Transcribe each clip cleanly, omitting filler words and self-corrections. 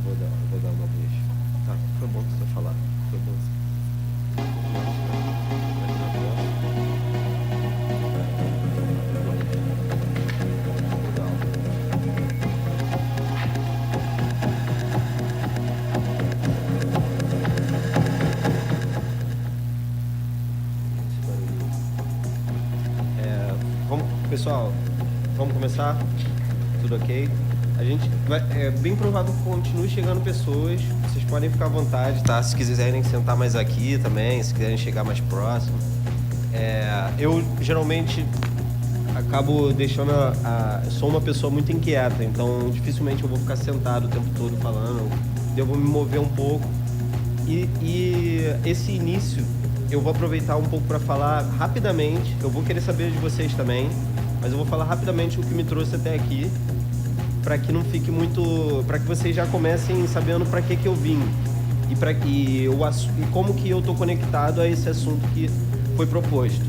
vou dar uma deixa. Tá, foi bom você falar. Foi bom. Pessoal, vamos começar? Tudo ok? A gente vai, é bem provável que continue chegando pessoas. Vocês podem ficar à vontade, tá? Se quiserem sentar mais aqui também, se quiserem chegar mais próximo. Eu geralmente acabo deixando eu sou uma pessoa muito inquieta, então dificilmente eu vou ficar sentado o tempo todo falando. Eu vou me mover um pouco. E esse início eu vou aproveitar um pouco para falar rapidamente. Eu vou querer saber de vocês também, mas eu vou falar rapidamente o que me trouxe até aqui, para que não fique muito, para que vocês já comecem sabendo para que eu vim e como que eu tô conectado a esse assunto que foi proposto.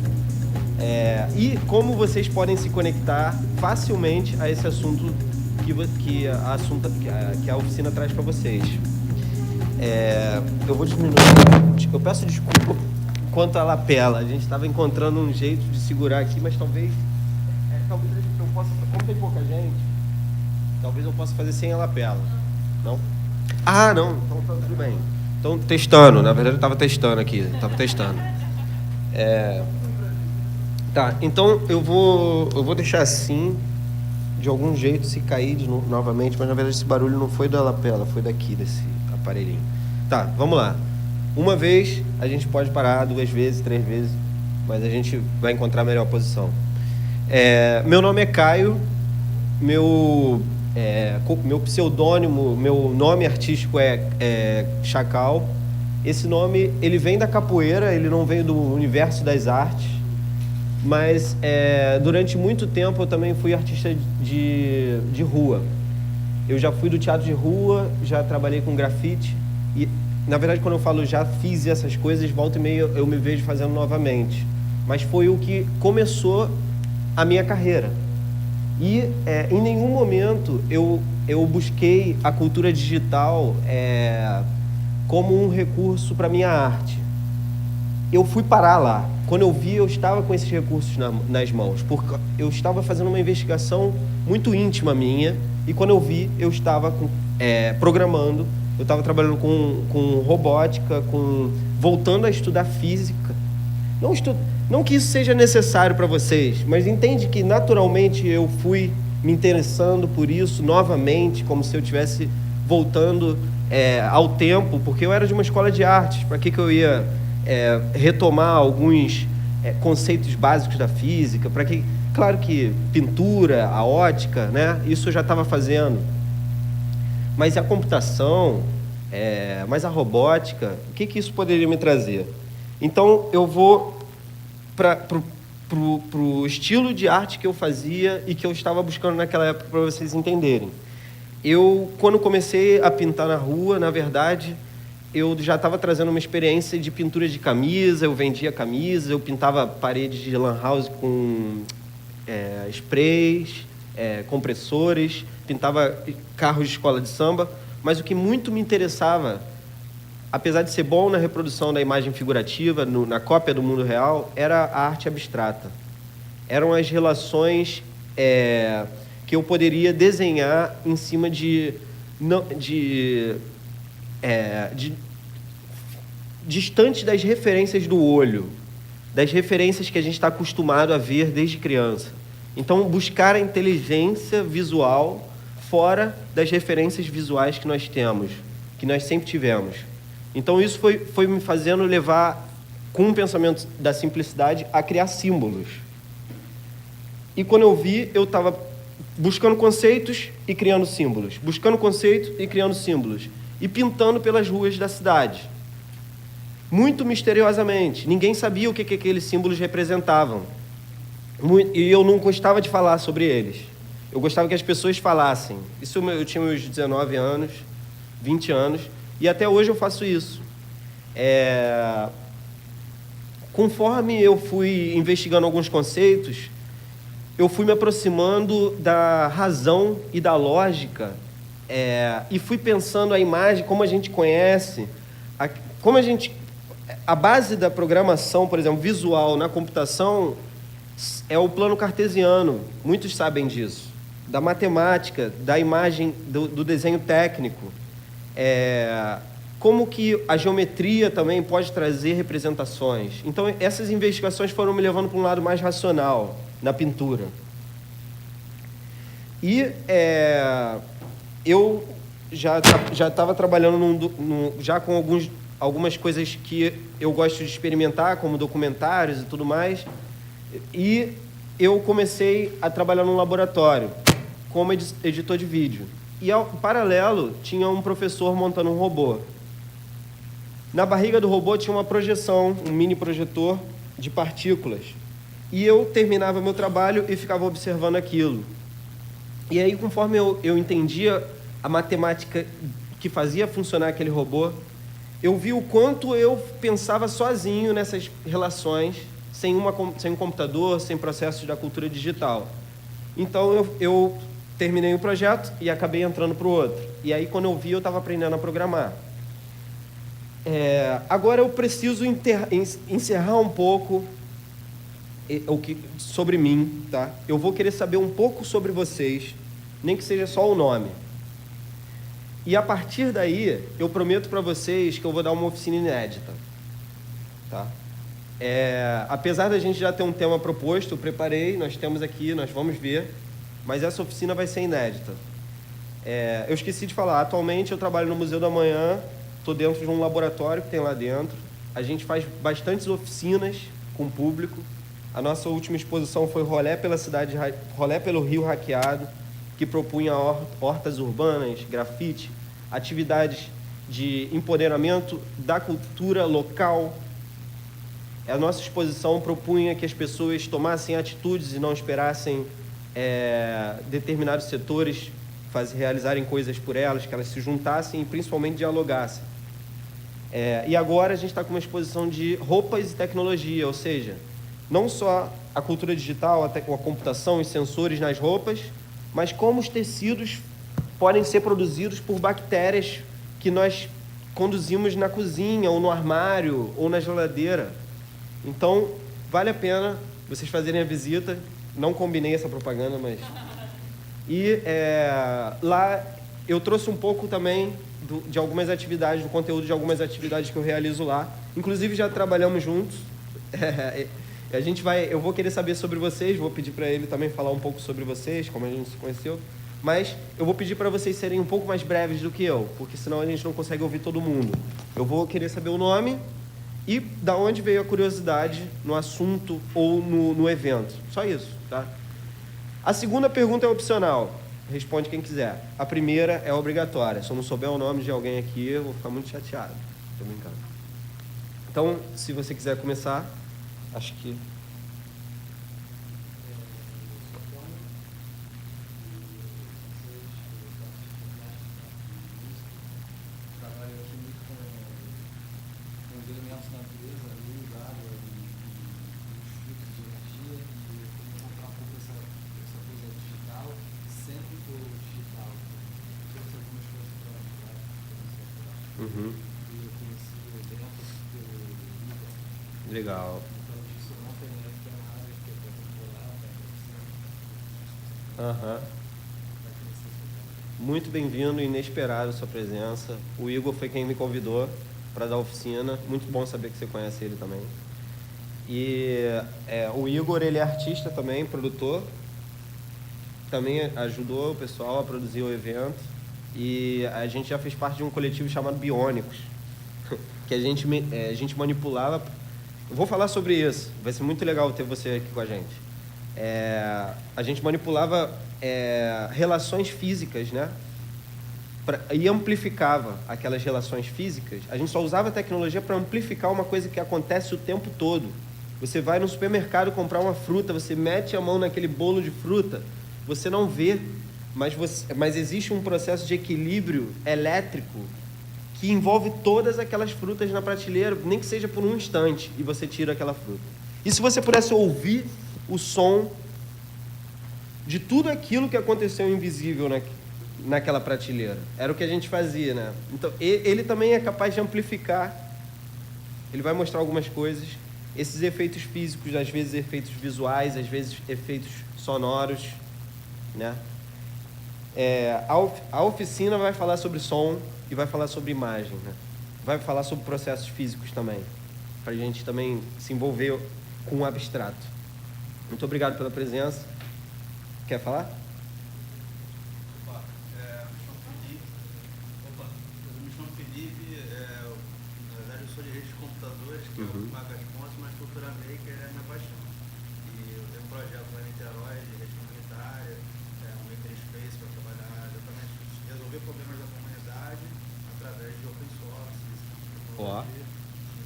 E como vocês podem se conectar facilmente a esse assunto que a oficina traz para vocês. Eu vou diminuir. Eu peço desculpa quanto à lapela. A gente estava encontrando um jeito de segurar aqui, mas talvez eu possa, como tem pouca gente, talvez eu possa fazer sem a lapela. Não? Ah, não. Então tá tudo bem. Então, testando. Na verdade, eu estava testando aqui. Tá, então eu vou deixar assim, de algum jeito, se cair novamente, mas na verdade esse barulho não foi da lapela, foi daqui, desse aparelhinho. Tá, vamos lá. Uma vez a gente pode parar, 2 vezes, 3 vezes, mas a gente vai encontrar a melhor posição. Meu nome é Caio, meu pseudônimo, meu nome artístico é Chacal. Esse nome, ele vem da capoeira, ele não veio do universo das artes, mas durante muito tempo eu também fui artista de rua. Eu já fui do teatro de rua, já trabalhei com grafite e, na verdade, quando eu falo já fiz essas coisas, volta e meia eu me vejo fazendo novamente. Mas foi o que começou a minha carreira. E em nenhum momento eu busquei a cultura digital como um recurso para minha arte. Eu fui parar lá. Quando eu vi, eu estava com esses recursos nas mãos, porque eu estava fazendo uma investigação muito íntima minha, e quando eu vi, eu estava programando, eu estava trabalhando com robótica, voltando a estudar física. Não que isso seja necessário para vocês, mas entende que naturalmente eu fui me interessando por isso novamente, como se eu estivesse voltando ao tempo, porque eu era de uma escola de artes. Para que eu ia retomar alguns conceitos básicos da física? Claro que pintura, a ótica, né? Isso eu já estava fazendo. Mas a computação, mas a robótica, o que isso poderia me trazer? Então, eu vou para o estilo de arte que eu fazia e que eu estava buscando naquela época, para vocês entenderem. Quando comecei a pintar na rua, na verdade, eu já estava trazendo uma experiência de pintura de camisa, eu vendia camisas, eu pintava paredes de lan house com sprays, compressores, pintava carros de escola de samba, mas o que muito me interessava, apesar de ser bom na reprodução da imagem figurativa, na cópia do mundo real, era a arte abstrata. Eram as relações que eu poderia desenhar em cima distante das referências do olho, das referências que a gente está acostumado a ver desde criança. Então, buscar a inteligência visual fora das referências visuais que nós temos, que nós sempre tivemos. Então, isso foi me fazendo levar, com um pensamento da simplicidade, a criar símbolos. E quando eu vi, eu estava buscando conceitos e criando símbolos, buscando conceitos e criando símbolos, e pintando pelas ruas da cidade. Muito misteriosamente. Ninguém sabia o que aqueles símbolos representavam. E eu não gostava de falar sobre eles. Eu gostava que as pessoas falassem. Isso eu tinha meus 19 anos, 20 anos, e até hoje eu faço isso. Conforme eu fui investigando alguns conceitos, eu fui me aproximando da razão e da lógica e fui pensando a imagem, como a gente conhece, como a base da programação, por exemplo, visual na computação é o plano cartesiano, muitos sabem disso, da matemática, da imagem, do desenho técnico, como que a geometria também pode trazer representações. Então, essas investigações foram me levando para um lado mais racional na pintura. E eu já estava trabalhando já com algumas coisas que eu gosto de experimentar, como documentários e tudo mais, e eu comecei a trabalhar num laboratório como editor de vídeo. E, ao paralelo, tinha um professor montando um robô. Na barriga do robô tinha uma projeção, um mini projetor de partículas. E eu terminava meu trabalho e ficava observando aquilo. E aí, conforme eu entendia a matemática que fazia funcionar aquele robô, eu vi o quanto eu pensava sozinho nessas relações, sem um computador, sem processos da cultura digital. Então, eu terminei o projeto e acabei entrando para o outro. E aí, quando eu vi, eu estava aprendendo a programar. Agora eu preciso encerrar um pouco sobre mim, tá? Eu vou querer saber um pouco sobre vocês, nem que seja só o nome. E a partir daí, eu prometo para vocês que eu vou dar uma oficina inédita, tá? Apesar da gente já ter um tema proposto, eu preparei, nós temos aqui, nós vamos ver, mas essa oficina vai ser inédita. Eu esqueci de falar, atualmente eu trabalho no Museu da Manhã, estou dentro de um laboratório que tem lá dentro. A gente faz bastantes oficinas com o público. A nossa última exposição foi Rolê pelo Rio Hackeado, que propunha hortas urbanas, grafite, atividades de empoderamento da cultura local. A nossa exposição propunha que as pessoas tomassem atitudes e não esperassem determinados setores realizarem coisas por elas, que elas se juntassem e principalmente dialogassem. E agora a gente está com uma exposição de roupas e tecnologia, ou seja, não só a cultura digital, a computação, os sensores nas roupas, mas como os tecidos podem ser produzidos por bactérias que nós conduzimos na cozinha, ou no armário, ou na geladeira. Então, vale a pena vocês fazerem a visita. Não combinei essa propaganda, mas... E lá eu trouxe um pouco também de algumas atividades, do conteúdo de algumas atividades que eu realizo lá. Inclusive, já trabalhamos juntos. Eu vou querer saber sobre vocês, vou pedir para ele também falar um pouco sobre vocês, como a gente se conheceu. Mas eu vou pedir para vocês serem um pouco mais breves do que eu, porque senão a gente não consegue ouvir todo mundo. Eu vou querer saber o nome e da onde veio a curiosidade no assunto ou no evento. Só isso, tá? A segunda pergunta é opcional. Responde quem quiser. A primeira é obrigatória. Se eu não souber o nome de alguém aqui, eu vou ficar muito chateado. Tô brincando. Então, se você quiser começar, acho que... Trabalho aqui muito com os elementos da natureza, luz, água e fluxos de energia, e como encontrar um pouco essa coisa digital, sempre for digital. Trouxe algumas coisas para mostrar. Uhum. E eu conheci o evento pelo Liga. Legal. Então, disso não tem nada que eu vou controlar, Aham. Muito bem-vindo, inesperado sua presença. O Igor foi quem me convidou para dar oficina. Muito bom saber que você conhece ele também. E o Igor, ele é artista também, produtor. Também ajudou o pessoal a produzir o evento. E a gente já fez parte de um coletivo chamado Biônicos, que a gente manipulava... Eu vou falar sobre isso. Vai ser muito legal ter você aqui com a gente. A gente manipulava relações físicas, né? E amplificava aquelas relações físicas. A gente só usava a tecnologia para amplificar uma coisa que acontece o tempo todo. Você vai no supermercado comprar uma fruta, você mete a mão naquele bolo de fruta, você não vê, mas existe um processo de equilíbrio elétrico que envolve todas aquelas frutas na prateleira, nem que seja por um instante, e você tira aquela fruta. E se você pudesse ouvir o som de tudo aquilo que aconteceu invisível naquela prateleira. Era o que a gente fazia, né? Então, ele também é capaz de amplificar. Ele vai mostrar algumas coisas. Esses efeitos físicos, às vezes efeitos visuais, às vezes efeitos sonoros, né? A oficina vai falar sobre som e vai falar sobre imagem, né? Vai falar sobre processos físicos também, para a gente também se envolver com o abstrato. Muito obrigado pela presença. Quer falar? Eu me chamo Felipe, na verdade eu sou de rede de computadores, que é o que paga as contas, mas cultura maker é minha paixão. E eu tenho um projeto lá em Niterói de rede comunitária, um makerspace para trabalhar exatamente resolver problemas da comunidade através de open source, tecnologia.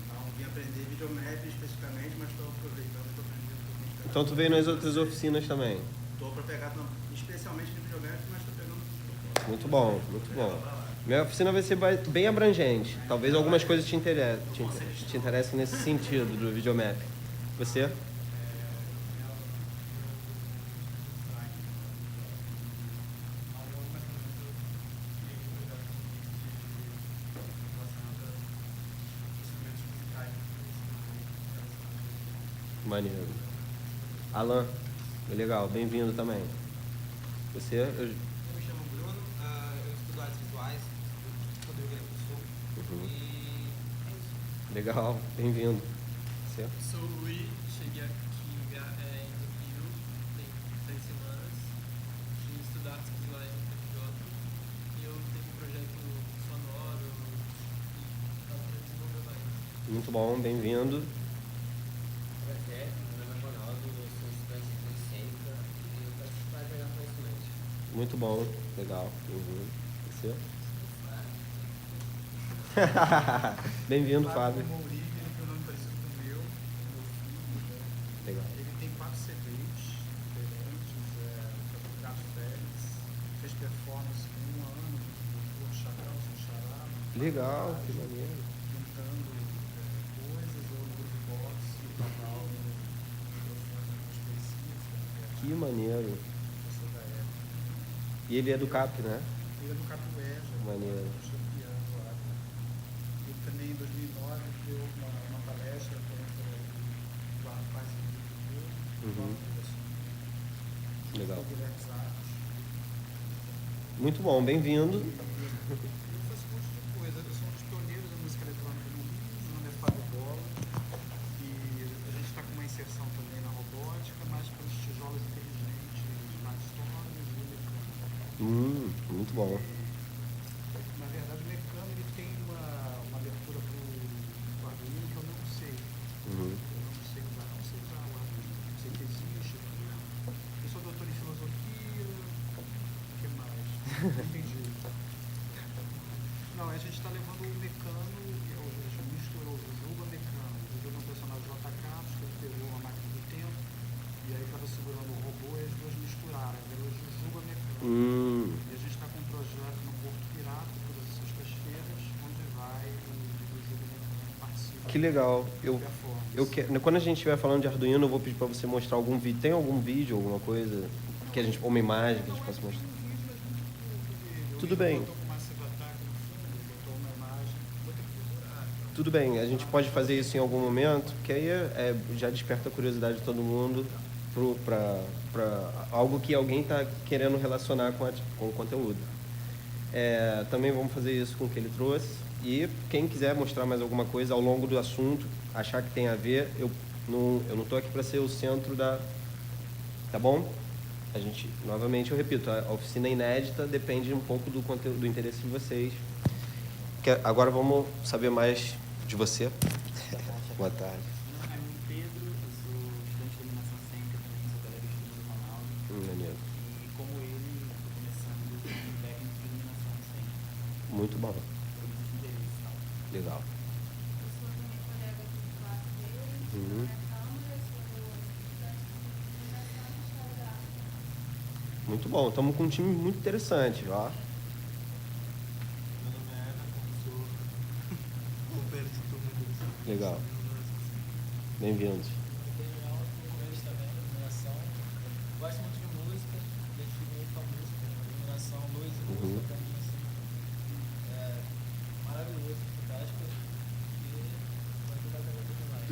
Então vim aprender videomap especificamente, mas estou aproveitando e estou aprendendo um pouquinho de Então tu veio nas outras oficinas também. Estou para pegar, especialmente no videomap, mas estou pegando tudo. Muito bom, muito bom. Minha oficina vai ser bem abrangente. Talvez algumas coisas te interessem nesse sentido do videomap. Você? Maneiro. Alan, legal, bem-vindo também. Você? Eu me chamo Bruno, eu estudo artes visuais, sou do Rio Grande do Sul. E é isso. Legal, bem-vindo. Você? Sou o Luiz, cheguei aqui em Rio tem 3 semanas de estudar artes visuais no FJ e eu tenho um projeto sonoro e estava para desenvolver mais. Muito bom, bem-vindo. Muito bom, legal. Você? Bem-vindo, Fábio. O Mauri, ele tem um nome parecido com o meu filho. Legal. Ele tem 4 CDs diferentes, fotografias Félix, fez performance com 1 ano, no Chacal, sem Xará. Legal, que maneiro. Pintando coisas, ou no grupo box, no canal, no microfone específico. Que maneiro. Essa da época. E ele é do CAP, né? Ele é do Capoeja, Maneiro. piano lá. Ele também, em 2009, deu uma palestra contra o rapaz Legal. Guilherme Artes. Muito bom, bem-vindo. Eu faço um monte de coisa. Eu sou um dos pioneiros da música eletrônica no Rio. Meu nome é Fábio Bola. E a gente está com uma inserção também na robótica, mais para os tijolos inteligentes, mais sólidos e mecânicos. Muito bom. Na verdade, o Mecano ele tem uma abertura para o Arduino que eu não sei. Eu não sei usar o Arduino. Não sei que existe. Eu sou doutor em filosofia. O que mais? Não entendi. Não, a gente está levando o Mecano, que é a gente misturou o Jujuba Mecano. O Jujuba é um personagem do JK, que ele pegou uma máquina do tempo, e aí estava segurando o robô e as duas misturaram. Virou Jujuba Mecano. E a gente está com um projeto no Porto Pirata, todas as sextas-feiras, onde vai o Jujuba Mecano participar. Que legal. Quando a gente estiver falando de Arduino, eu vou pedir para você mostrar algum vídeo. Tem algum vídeo, alguma coisa? Uma imagem que a gente possa mostrar? Tudo bem. Tudo bem, a gente pode fazer isso em algum momento, que aí já desperta a curiosidade de todo mundo para algo que alguém está querendo relacionar com o conteúdo. Também vamos fazer isso com o que ele trouxe. E quem quiser mostrar mais alguma coisa ao longo do assunto, achar que tem a ver, eu não estou aqui para ser o centro da... Tá bom? Novamente eu repito, a oficina inédita depende um pouco do conteúdo, do interesse de vocês. Agora vamos saber mais de você. Boa tarde. Meu nome é Pedro, eu sou estudante de iluminação cênica, também sou colega de estudo do Ronaldo. Maneiro. E como ele, estou começando com técnico de iluminação cênica. Muito bom. Por muitos interesses e tal. Legal. Eu sou também colega aqui do quarto dele, sou a Câmara, sou estudante de iluminação e história da arte. Muito bom. Estamos com um time muito interessante, ó. Meu nome é Everton, sou companheiro de turma deles. Legal. Bem-vindos. Eu tenho aula com eles também, iluminação. Gosto muito de música, identifico muito com a música, iluminação, luz e música.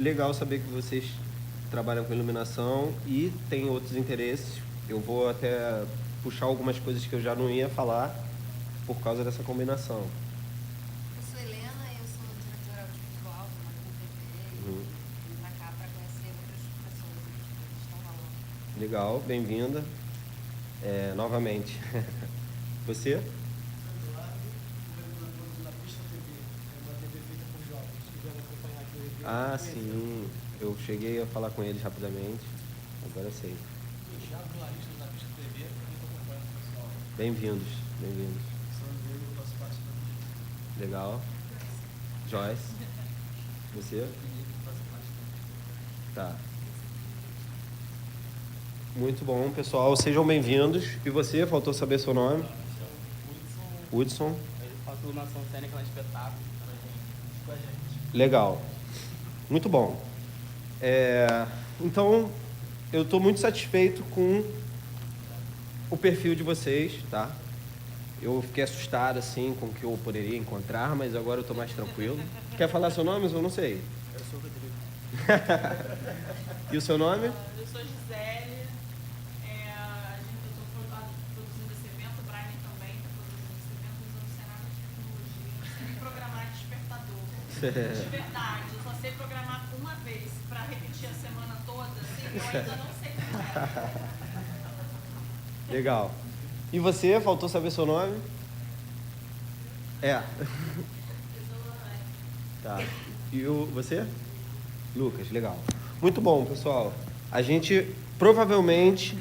legal saber que vocês trabalham com iluminação e têm outros interesses. Eu vou até puxar algumas coisas que eu já não ia falar por causa dessa combinação. Eu sou Helena e eu sou diretora audiovisual do Marco TV e vim pra cá para conhecer outras pessoas que estão falando. Legal, bem-vinda. Novamente. Você? Ah, sim. Eu cheguei a falar com eles rapidamente. Agora eu sei. Bem-vindos, bem-vindos. Legal. Joyce? Você? Tá. Muito bom, pessoal. Sejam bem-vindos. E você? Faltou saber seu nome? Hudson. Eu faço iluminação cênica no espetáculo com a gente. Legal. Muito bom. Então, eu estou muito satisfeito com o perfil de vocês, tá? Eu fiquei assustado, assim, com o que eu poderia encontrar, mas agora eu estou mais tranquilo. Quer falar seu nome? Eu não sei. Eu sou o Rodrigo. E o seu nome? Eu sou Gisele, eu estou produzindo esse evento, o Brian também está produzindo esse evento, usando o cenário de tecnologia. Eu não sei nem programar despertador. De verdade, eu só sei programar uma vez para repetir a semana toda, assim, eu ainda não sei como é. Legal. E você? Faltou saber seu nome? Tá. E você? Lucas, legal. Muito bom, pessoal. A gente provavelmente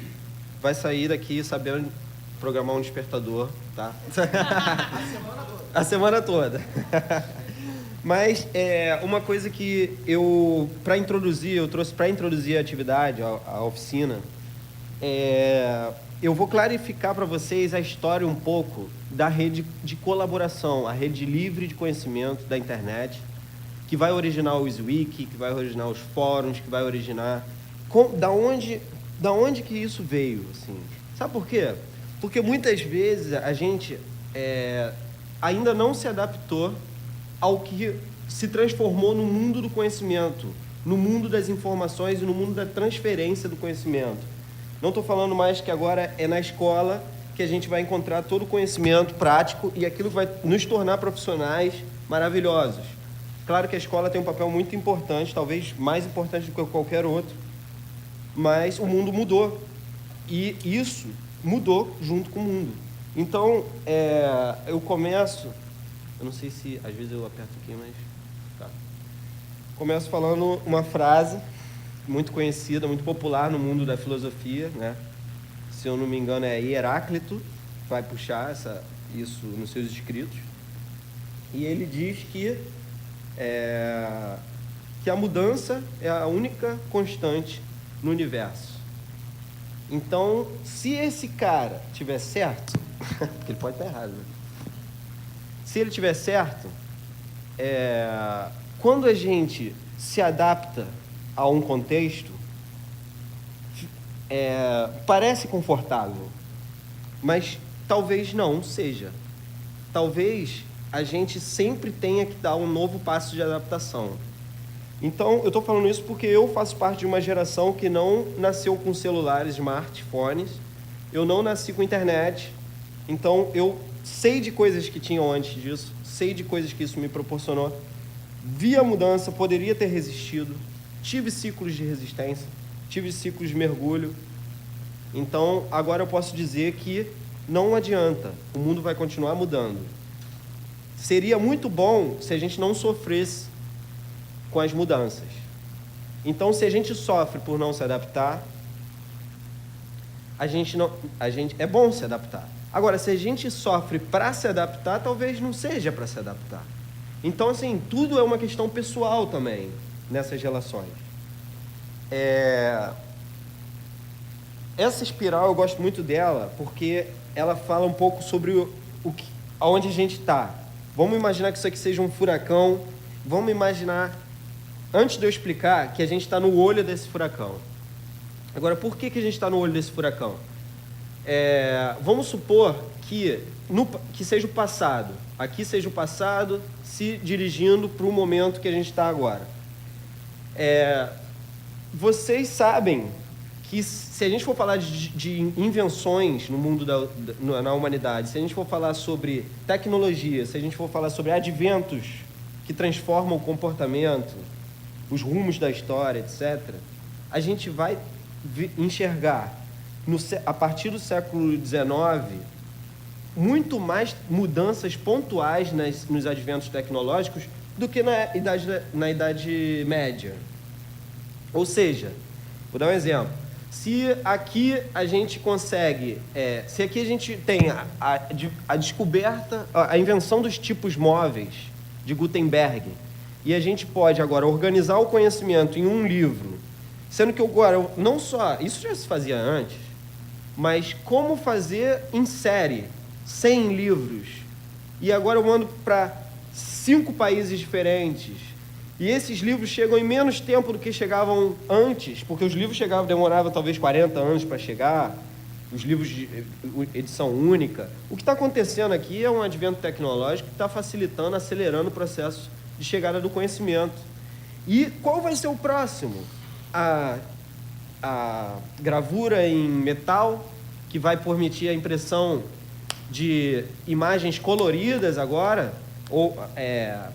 vai sair daqui sabendo programar um despertador, tá? A semana toda. Mas uma coisa que eu trouxe para introduzir a atividade, a oficina, eu vou clarificar para vocês a história um pouco da rede de colaboração, a rede livre de conhecimento da internet, que vai originar os wiki, que vai originar os fóruns, que vai originar... Da onde que isso veio, assim? Sabe por quê? Porque muitas vezes a gente ainda não se adaptou ao que se transformou no mundo do conhecimento, no mundo das informações e no mundo da transferência do conhecimento. Não estou falando mais que agora é na escola que a gente vai encontrar todo o conhecimento prático e aquilo vai nos tornar profissionais maravilhosos. Claro que a escola tem um papel muito importante, talvez mais importante do que qualquer outro, mas o mundo mudou e isso mudou junto com o mundo. Então, eu começo... Eu não sei se... Às vezes eu aperto aqui, mas... Tá. Começo falando uma frase muito conhecida, muito popular no mundo da filosofia, né? Se eu não me engano é Heráclito, vai puxar isso nos seus escritos. E ele diz que a mudança é a única constante no universo. Então, se esse cara tiver certo, porque ele pode estar errado, né? Se ele tiver certo, quando a gente se adapta a um contexto, parece confortável, mas talvez não seja. Talvez a gente sempre tenha que dar um novo passo de adaptação. Então, eu estou falando isso porque eu faço parte de uma geração que não nasceu com celulares, smartphones, eu não nasci com internet, então eu sei de coisas que tinham antes disso, sei de coisas que isso me proporcionou, vi a mudança, poderia ter resistido, tive ciclos de resistência, tive ciclos de mergulho. Então, agora eu posso dizer que não adianta, o mundo vai continuar mudando. Seria muito bom se a gente não sofresse com as mudanças. Então, se a gente sofre por não se adaptar, é bom se adaptar. Agora, se a gente sofre para se adaptar, talvez não seja para se adaptar. Então, assim, tudo é uma questão pessoal também nessas relações. Essa espiral eu gosto muito dela porque ela fala um pouco sobre aonde a gente está. Vamos imaginar que isso aqui seja um furacão. Vamos imaginar, antes de eu explicar, que a gente está no olho desse furacão. Agora, por que a gente está no olho desse furacão? Vamos supor que seja o passado. Aqui seja o passado se dirigindo para o momento que a gente está agora. Vocês sabem que se a gente for falar de invenções no mundo na humanidade, se a gente for falar sobre tecnologia, se a gente for falar sobre adventos que transformam o comportamento, os rumos da história, etc., a gente vai enxergar, a partir do século XIX, muito mais mudanças pontuais nos adventos tecnológicos do que na Idade Média. Ou seja, vou dar um exemplo. Se aqui a gente consegue, se aqui a gente tem a descoberta, a invenção dos tipos móveis de Gutenberg, e a gente pode agora organizar o conhecimento em um livro, sendo que agora, não só, isso já se fazia antes, mas como fazer em série, 100 livros, e agora eu mando para 5 países diferentes, e esses livros chegam em menos tempo do que chegavam antes, porque os livros demoravam talvez 40 anos para chegar, os livros de edição única. O que está acontecendo aqui é um advento tecnológico que está facilitando, acelerando o processo de chegada do conhecimento. E qual vai ser o próximo? A gravura em metal, que vai permitir a impressão de imagens coloridas agora, ou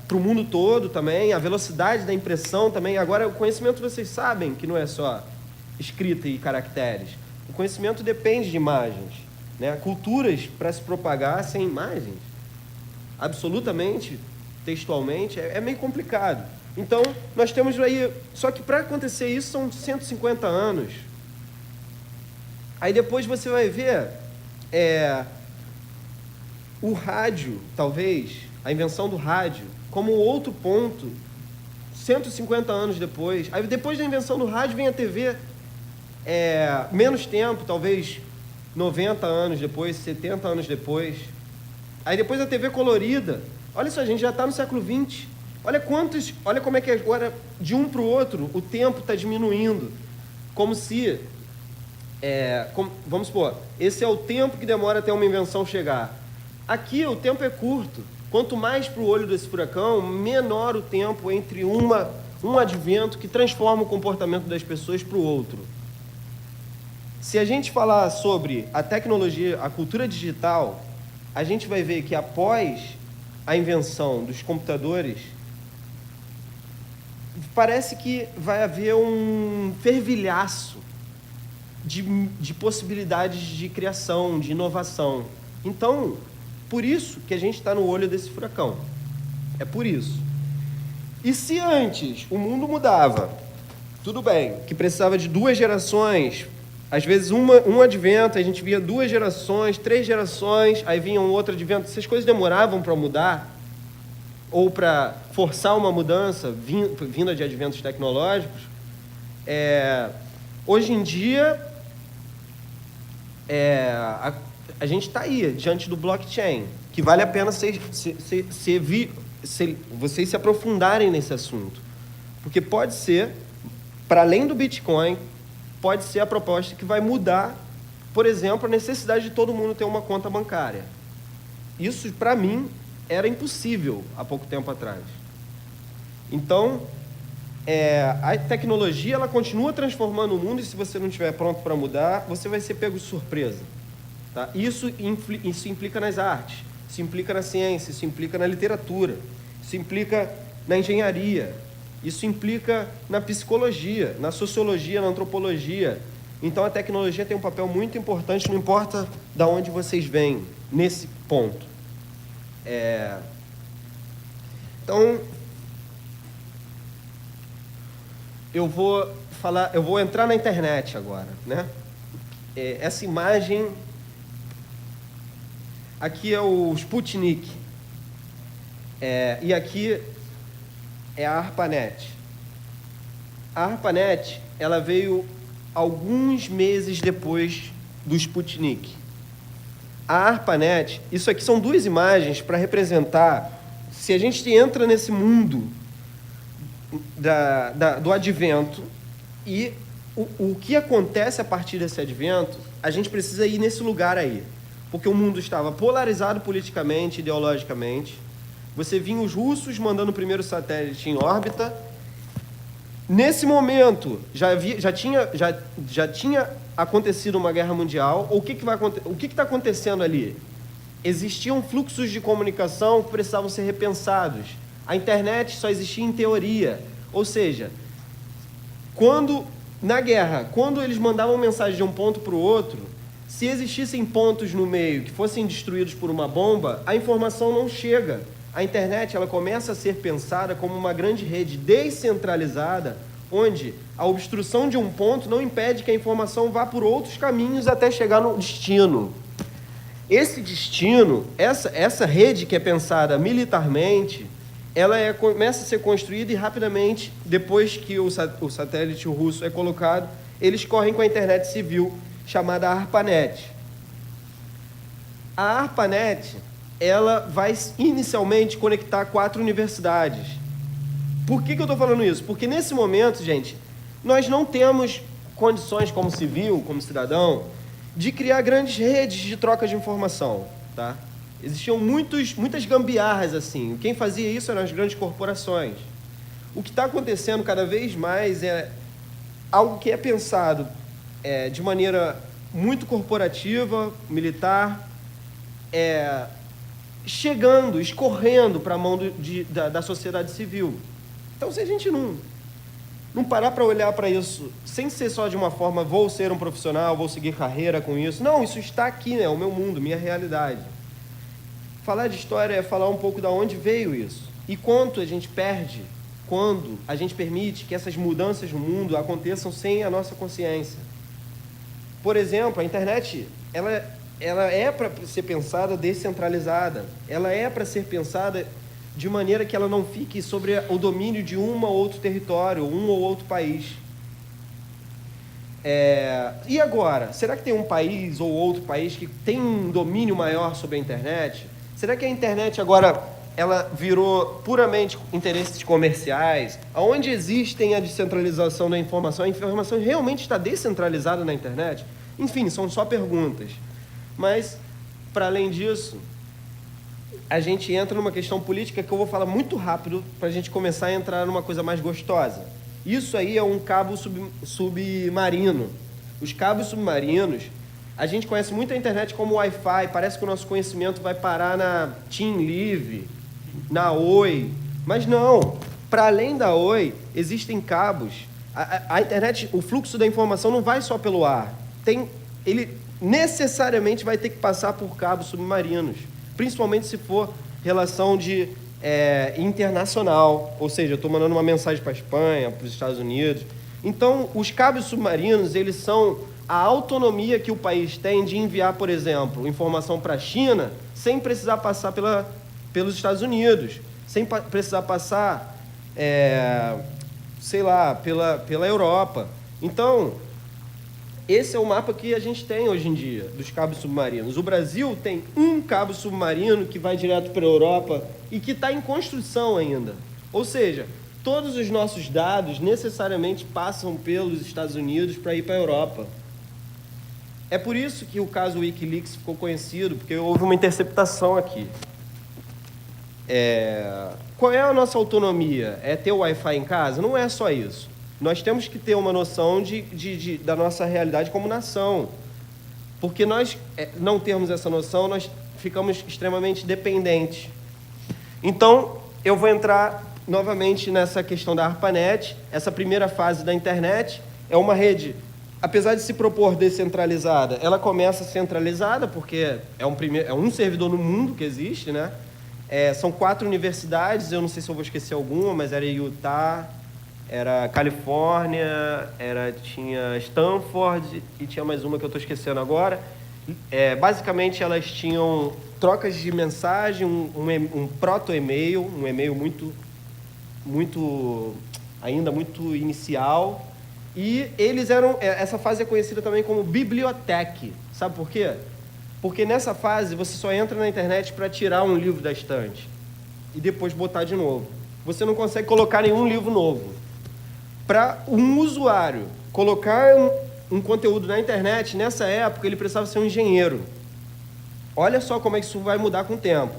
para o mundo todo também, a velocidade da impressão também. Agora, o conhecimento, vocês sabem que não é só escrita e caracteres. O conhecimento depende de imagens, né? Culturas, para se propagar sem imagens, absolutamente, textualmente, é meio complicado. Então, nós temos aí... Só que para acontecer isso são 150 anos. Aí depois você vai ver o rádio, talvez, a invenção do rádio, como outro ponto, 150 anos depois. Aí depois da invenção do rádio vem a TV, menos tempo, talvez 90 anos depois, 70 anos depois. Aí depois a TV colorida. Olha só, a gente já está no século XX. Olha como é que agora, de um para o outro, o tempo está diminuindo. Como se, vamos supor, esse é o tempo que demora até uma invenção chegar. Aqui o tempo é curto. Quanto mais para o olho desse furacão, menor o tempo entre um advento que transforma o comportamento das pessoas para o outro. Se a gente falar sobre a tecnologia, a cultura digital, a gente vai ver que após a invenção dos computadores, parece que vai haver um fervilhaço de possibilidades de criação, de inovação. Então, por isso que a gente está no olho desse furacão. É por isso. E se antes o mundo mudava, tudo bem, que precisava de 2 gerações, às vezes um advento, a gente via 2 gerações, 3 gerações, aí vinha um outro advento, essas coisas demoravam para mudar, ou para forçar uma mudança vinda de adventos tecnológicos. Hoje em dia, a gente está aí, diante do blockchain, que vale a pena vocês se aprofundarem nesse assunto. Porque pode ser, para além do Bitcoin, pode ser a proposta que vai mudar, por exemplo, a necessidade de todo mundo ter uma conta bancária. Isso, para mim, era impossível há pouco tempo atrás. Então, a tecnologia ela continua transformando o mundo, e se você não estiver pronto para mudar, você vai ser pego de surpresa. Tá? Isso implica nas artes, isso implica na ciência, isso implica na literatura, isso implica na engenharia, isso implica na psicologia, na sociologia, na antropologia. Então, a tecnologia tem um papel muito importante, não importa de onde vocês vêm, nesse ponto. Então, eu vou entrar na internet agora, né? Essa imagem aqui é o Sputnik, e aqui é a ARPANET. A ARPANET, ela veio alguns meses depois do Sputnik. A ARPANET, isso aqui são 2 imagens para representar, se a gente entra nesse mundo do advento e o que acontece a partir desse advento, a gente precisa ir nesse lugar aí. Porque o mundo estava polarizado politicamente, ideologicamente. Você vinha os russos mandando o primeiro satélite em órbita, Nesse momento, já tinha acontecido uma guerra mundial. O que está acontecendo ali? Existiam fluxos de comunicação que precisavam ser repensados. A internet só existia em teoria. Ou seja, na guerra, quando eles mandavam mensagem de um ponto para o outro, se existissem pontos no meio que fossem destruídos por uma bomba, a informação não chega. A internet ela começa a ser pensada como uma grande rede descentralizada, onde a obstrução de um ponto não impede que a informação vá por outros caminhos até chegar no destino. Esse destino, essa rede que é pensada militarmente, ela começa a ser construída e rapidamente, depois que o satélite russo é colocado, eles correm com a internet civil, chamada ARPANET. A ARPANET, ela vai inicialmente conectar 4 universidades. Por que eu estou falando isso? Porque nesse momento, gente, nós não temos condições como civil, como cidadão, de criar grandes redes de troca de informação, tá? Existiam muitas gambiarras assim. Quem fazia isso eram as grandes corporações. O que está acontecendo cada vez mais é algo que é pensado de maneira muito corporativa, militar, escorrendo para a mão da sociedade civil. Então, se a gente não parar para olhar para isso, sem ser só de uma forma, vou ser um profissional, vou seguir carreira com isso. Não, isso está aqui, né? O meu mundo, minha realidade. Falar de história é falar um pouco de onde veio isso. E quanto a gente perde quando a gente permite que essas mudanças no mundo aconteçam sem a nossa consciência. Por exemplo, a internet, ela é para ser pensada descentralizada. Ela é para ser pensada de maneira que ela não fique sobre o domínio de um ou outro território, um ou outro país. E agora? Será que tem um país ou outro país que tem um domínio maior sobre a internet? Será que a internet agora ela virou puramente interesses comerciais? Onde existem a descentralização da informação? A informação realmente está descentralizada na internet? Enfim, são só perguntas. Mas, para além disso, a gente entra numa questão política que eu vou falar muito rápido para a gente começar a entrar numa coisa mais gostosa. Isso aí é um cabo submarino. Os cabos submarinos, a gente conhece muito a internet como Wi-Fi, parece que o nosso conhecimento vai parar na TIM Live, na Oi, mas não. Para além da Oi, existem cabos. A internet, o fluxo da informação não vai só pelo ar. Ele necessariamente vai ter que passar por cabos submarinos, principalmente se for relação de internacional, ou seja, eu estou mandando uma mensagem para a Espanha, para os Estados Unidos. Então, os cabos submarinos, eles são a autonomia que o país tem de enviar, por exemplo, informação para a China sem precisar passar pelos Estados Unidos, sem precisar passar, pela Europa. Então, esse é o mapa que a gente tem hoje em dia, dos cabos submarinos. O Brasil tem um cabo submarino que vai direto para a Europa e que está em construção ainda. Ou seja, todos os nossos dados necessariamente passam pelos Estados Unidos para ir para a Europa. É por isso que o caso Wikileaks ficou conhecido, porque houve uma interceptação aqui. Qual é a nossa autonomia? É ter o Wi-Fi em casa? Não é só isso. Nós temos que ter uma noção da nossa realidade como nação. Porque nós não termos essa noção, nós ficamos extremamente dependentes. Então, eu vou entrar novamente nessa questão da ARPANET. Essa primeira fase da internet é uma rede, apesar de se propor descentralizada, ela começa centralizada, porque é um servidor no mundo que existe, né? São 4 universidades, eu não sei se eu vou esquecer alguma, mas era Utah, era Califórnia, tinha Stanford e tinha mais uma que eu estou esquecendo agora. Basicamente, elas tinham trocas de mensagem, um proto-e-mail, um e-mail ainda muito inicial. E eles essa fase é conhecida também como biblioteca. Sabe por quê? Porque nessa fase você só entra na internet para tirar um livro da estante e depois botar de novo. Você não consegue colocar nenhum livro novo. Para um usuário colocar um conteúdo na internet, nessa época ele precisava ser um engenheiro. Olha só como é que isso vai mudar com o tempo.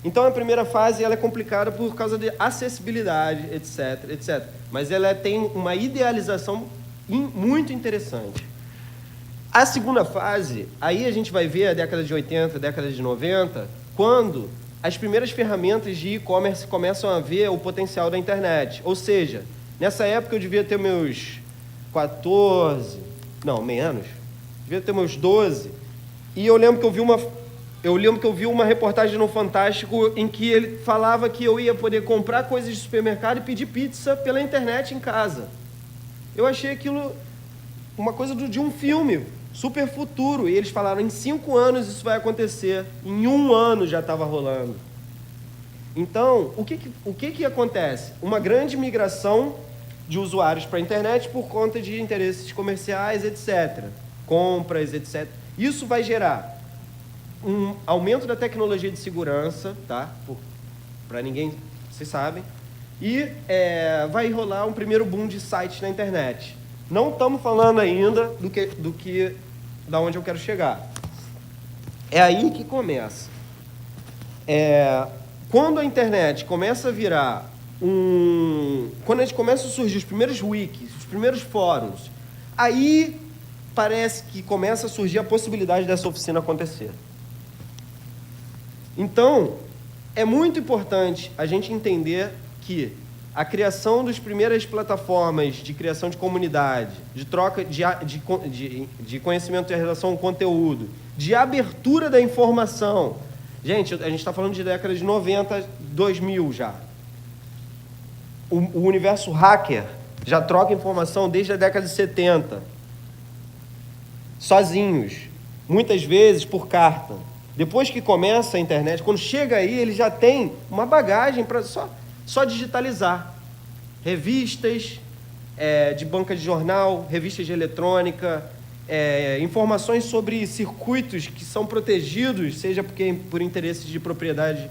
Então, a primeira fase ela é complicada por causa de acessibilidade, etc, etc. Mas ela tem uma idealização muito interessante. A segunda fase, aí a gente vai ver a década de 80, a década de 90, quando as primeiras ferramentas de e-commerce começam a ver o potencial da internet. Ou seja, nessa época eu devia ter meus 14, não, menos, devia ter meus 12, e eu lembro que eu vi uma reportagem no Fantástico em que ele falava que eu ia poder comprar coisas de supermercado e pedir pizza pela internet em casa. Eu achei aquilo uma coisa de um filme, super futuro, e eles falaram, em 5 anos isso vai acontecer, em 1 ano já estava rolando. Então, o que acontece? Uma grande migração de usuários para a internet por conta de interesses comerciais, etc., compras, etc. Isso vai gerar um aumento da tecnologia de segurança, tá? Para ninguém, vocês sabem, e vai rolar um primeiro boom de sites na internet. Não estamos falando ainda da onde eu quero chegar. É aí que começa. Quando a internet começa a virar quando a gente começa a surgir os primeiros wikis, os primeiros fóruns, aí parece que começa a surgir a possibilidade dessa oficina acontecer. Então, é muito importante a gente entender que a criação das primeiras plataformas de criação de comunidade, de troca de conhecimento em relação ao conteúdo, de abertura da informação. Gente, a gente está falando de década de 90, 2000 já. O universo hacker já troca informação desde a década de 70. Sozinhos. Muitas vezes por carta. Depois que começa a internet, quando chega aí, ele já tem uma bagagem para só digitalizar. Revistas de banca de jornal, revistas de eletrônica, informações sobre circuitos que são protegidos, seja por interesses de propriedade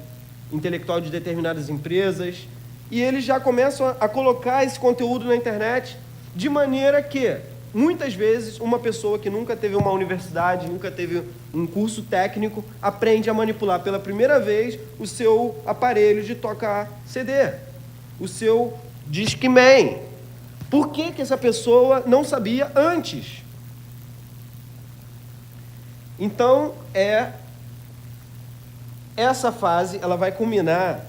intelectual de determinadas empresas, e eles já começam a colocar esse conteúdo na internet de maneira que, muitas vezes, uma pessoa que nunca teve uma universidade, nunca teve um curso técnico, aprende a manipular pela primeira vez o seu aparelho de tocar CD, o seu Discman. Por que essa pessoa não sabia antes? Então, essa fase ela vai culminar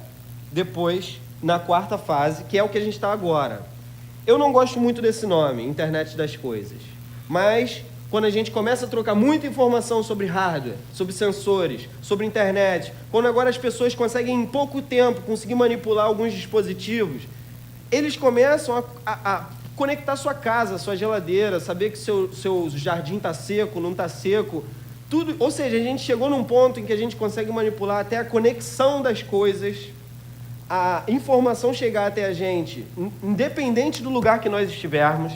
depois na quarta fase, que é o que a gente está agora. Eu não gosto muito desse nome, Internet das Coisas, mas quando a gente começa a trocar muita informação sobre hardware, sobre sensores, sobre internet, quando agora as pessoas conseguem em pouco tempo conseguir manipular alguns dispositivos, eles começam a conectar sua casa, sua geladeira, saber que seu jardim está seco, não está seco, tudo. Ou seja, a gente chegou num ponto em que a gente consegue manipular até a conexão das coisas, a informação chegar até a gente, independente do lugar que nós estivermos.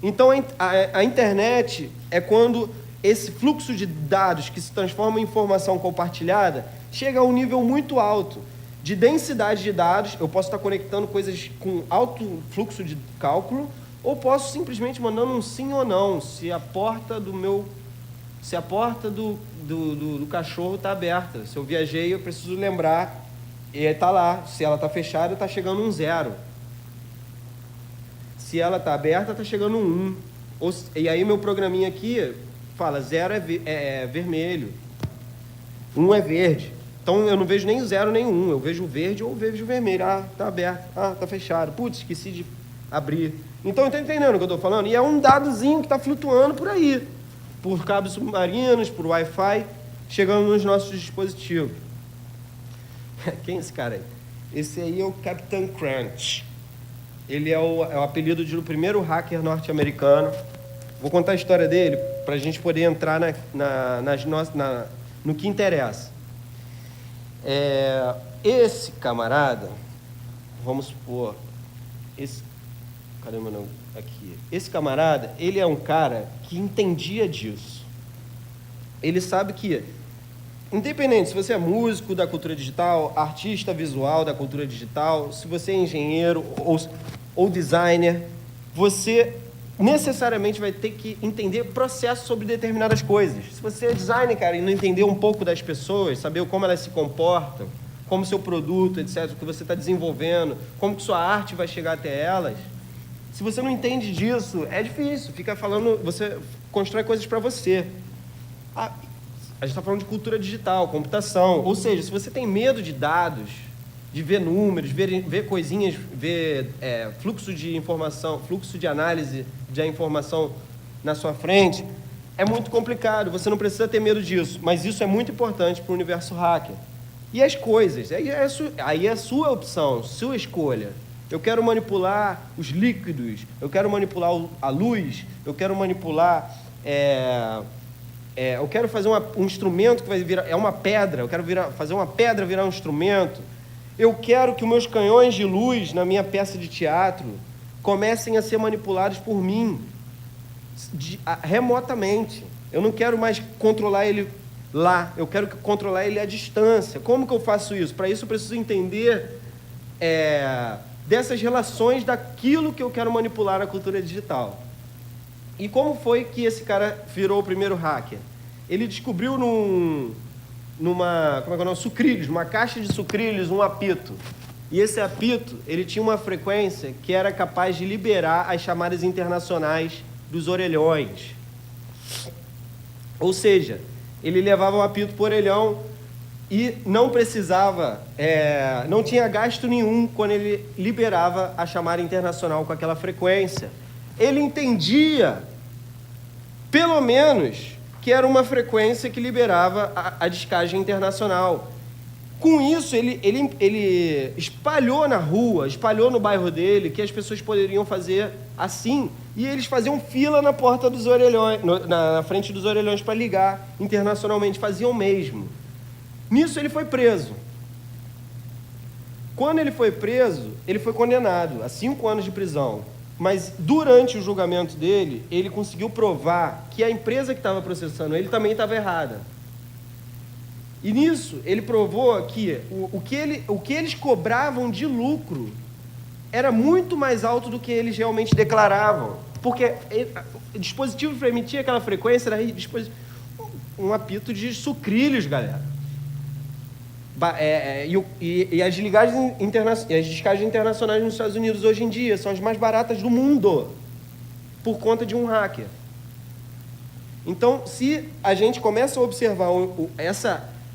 Então, a internet é quando esse fluxo de dados que se transforma em informação compartilhada chega a um nível muito alto de densidade de dados. Eu posso estar conectando coisas com alto fluxo de cálculo, ou posso simplesmente mandando um sim ou não, se a porta do cachorro está aberta. Se eu viajei, eu preciso lembrar, e está lá. Se ela está fechada, está chegando um 0. Se ela está aberta, está chegando um 1. E aí meu programinha aqui fala 0 é vermelho, 1 é verde. Então eu não vejo nem o 0 nem o 1, eu vejo o verde ou eu vejo o vermelho. Ah, está aberto, está fechado. Putz, esqueci de abrir. Então, está entendendo o que eu estou falando? E é um dadozinho que está flutuando por aí, por cabos submarinos, por Wi-Fi, chegando nos nossos dispositivos. Quem é esse cara aí? Esse aí é o Captain Crunch. Ele é o apelido do primeiro hacker norte-americano. Vou contar a história dele para a gente poder entrar no que interessa. Esse camarada, vamos supor, cadê meu nome? Aqui. Esse camarada, ele é um cara que entendia disso. Ele sabe que, independente se você é músico da cultura digital, artista visual da cultura digital, se você é engenheiro ou designer, você necessariamente vai ter que entender processos sobre determinadas coisas. Se você é designer, cara, e não entender um pouco das pessoas, saber como elas se comportam, como seu produto, etc., o que você está desenvolvendo, como que sua arte vai chegar até elas. Se você não entende disso, é difícil. Fica falando, você constrói coisas para você. A gente está falando de cultura digital, computação. Ou seja, se você tem medo de dados, de ver números, ver coisinhas, ver fluxo de informação, fluxo de análise da informação na sua frente, é muito complicado. Você não precisa ter medo disso, mas isso é muito importante para o universo hacker. E as coisas, aí é a sua opção, sua escolha. Eu quero manipular os líquidos, eu quero manipular a luz, eu quero manipular... eu quero fazer um instrumento que vai virar... É uma pedra, eu quero fazer uma pedra virar um instrumento. Eu quero que os meus canhões de luz na minha peça de teatro comecem a ser manipulados por mim, remotamente. Eu não quero mais controlar ele lá, eu quero controlar ele à distância. Como que eu faço isso? Para isso eu preciso entender dessas relações daquilo que eu quero manipular na cultura digital. E como foi que esse cara virou o primeiro hacker? Ele descobriu sucrilhos, uma caixa de sucrilhos, um apito. E esse apito, ele tinha uma frequência que era capaz de liberar as chamadas internacionais dos orelhões. Ou seja, ele levava o apito por orelhão e não precisava, não tinha gasto nenhum quando ele liberava a chamada internacional com aquela frequência. Ele entendia, pelo menos, que era uma frequência que liberava a descagem internacional. Com isso, ele espalhou na rua, espalhou no bairro dele, que as pessoas poderiam fazer assim, e eles faziam fila na porta dos orelhões, na frente dos orelhões para ligar internacionalmente, faziam o mesmo. Nisso ele foi preso. Quando ele foi preso, ele foi condenado a 5 anos de prisão. Mas durante o julgamento dele, ele conseguiu provar que a empresa que estava processando ele também estava errada. E nisso, ele provou que o que eles cobravam de lucro era muito mais alto do que eles realmente declaravam. Porque o dispositivo para emitir aquela frequência era um apito de sucrilhos, galera. E as descargas internacionais nos Estados Unidos hoje em dia são as mais baratas do mundo, por conta de um hacker. Então, se a gente começa a observar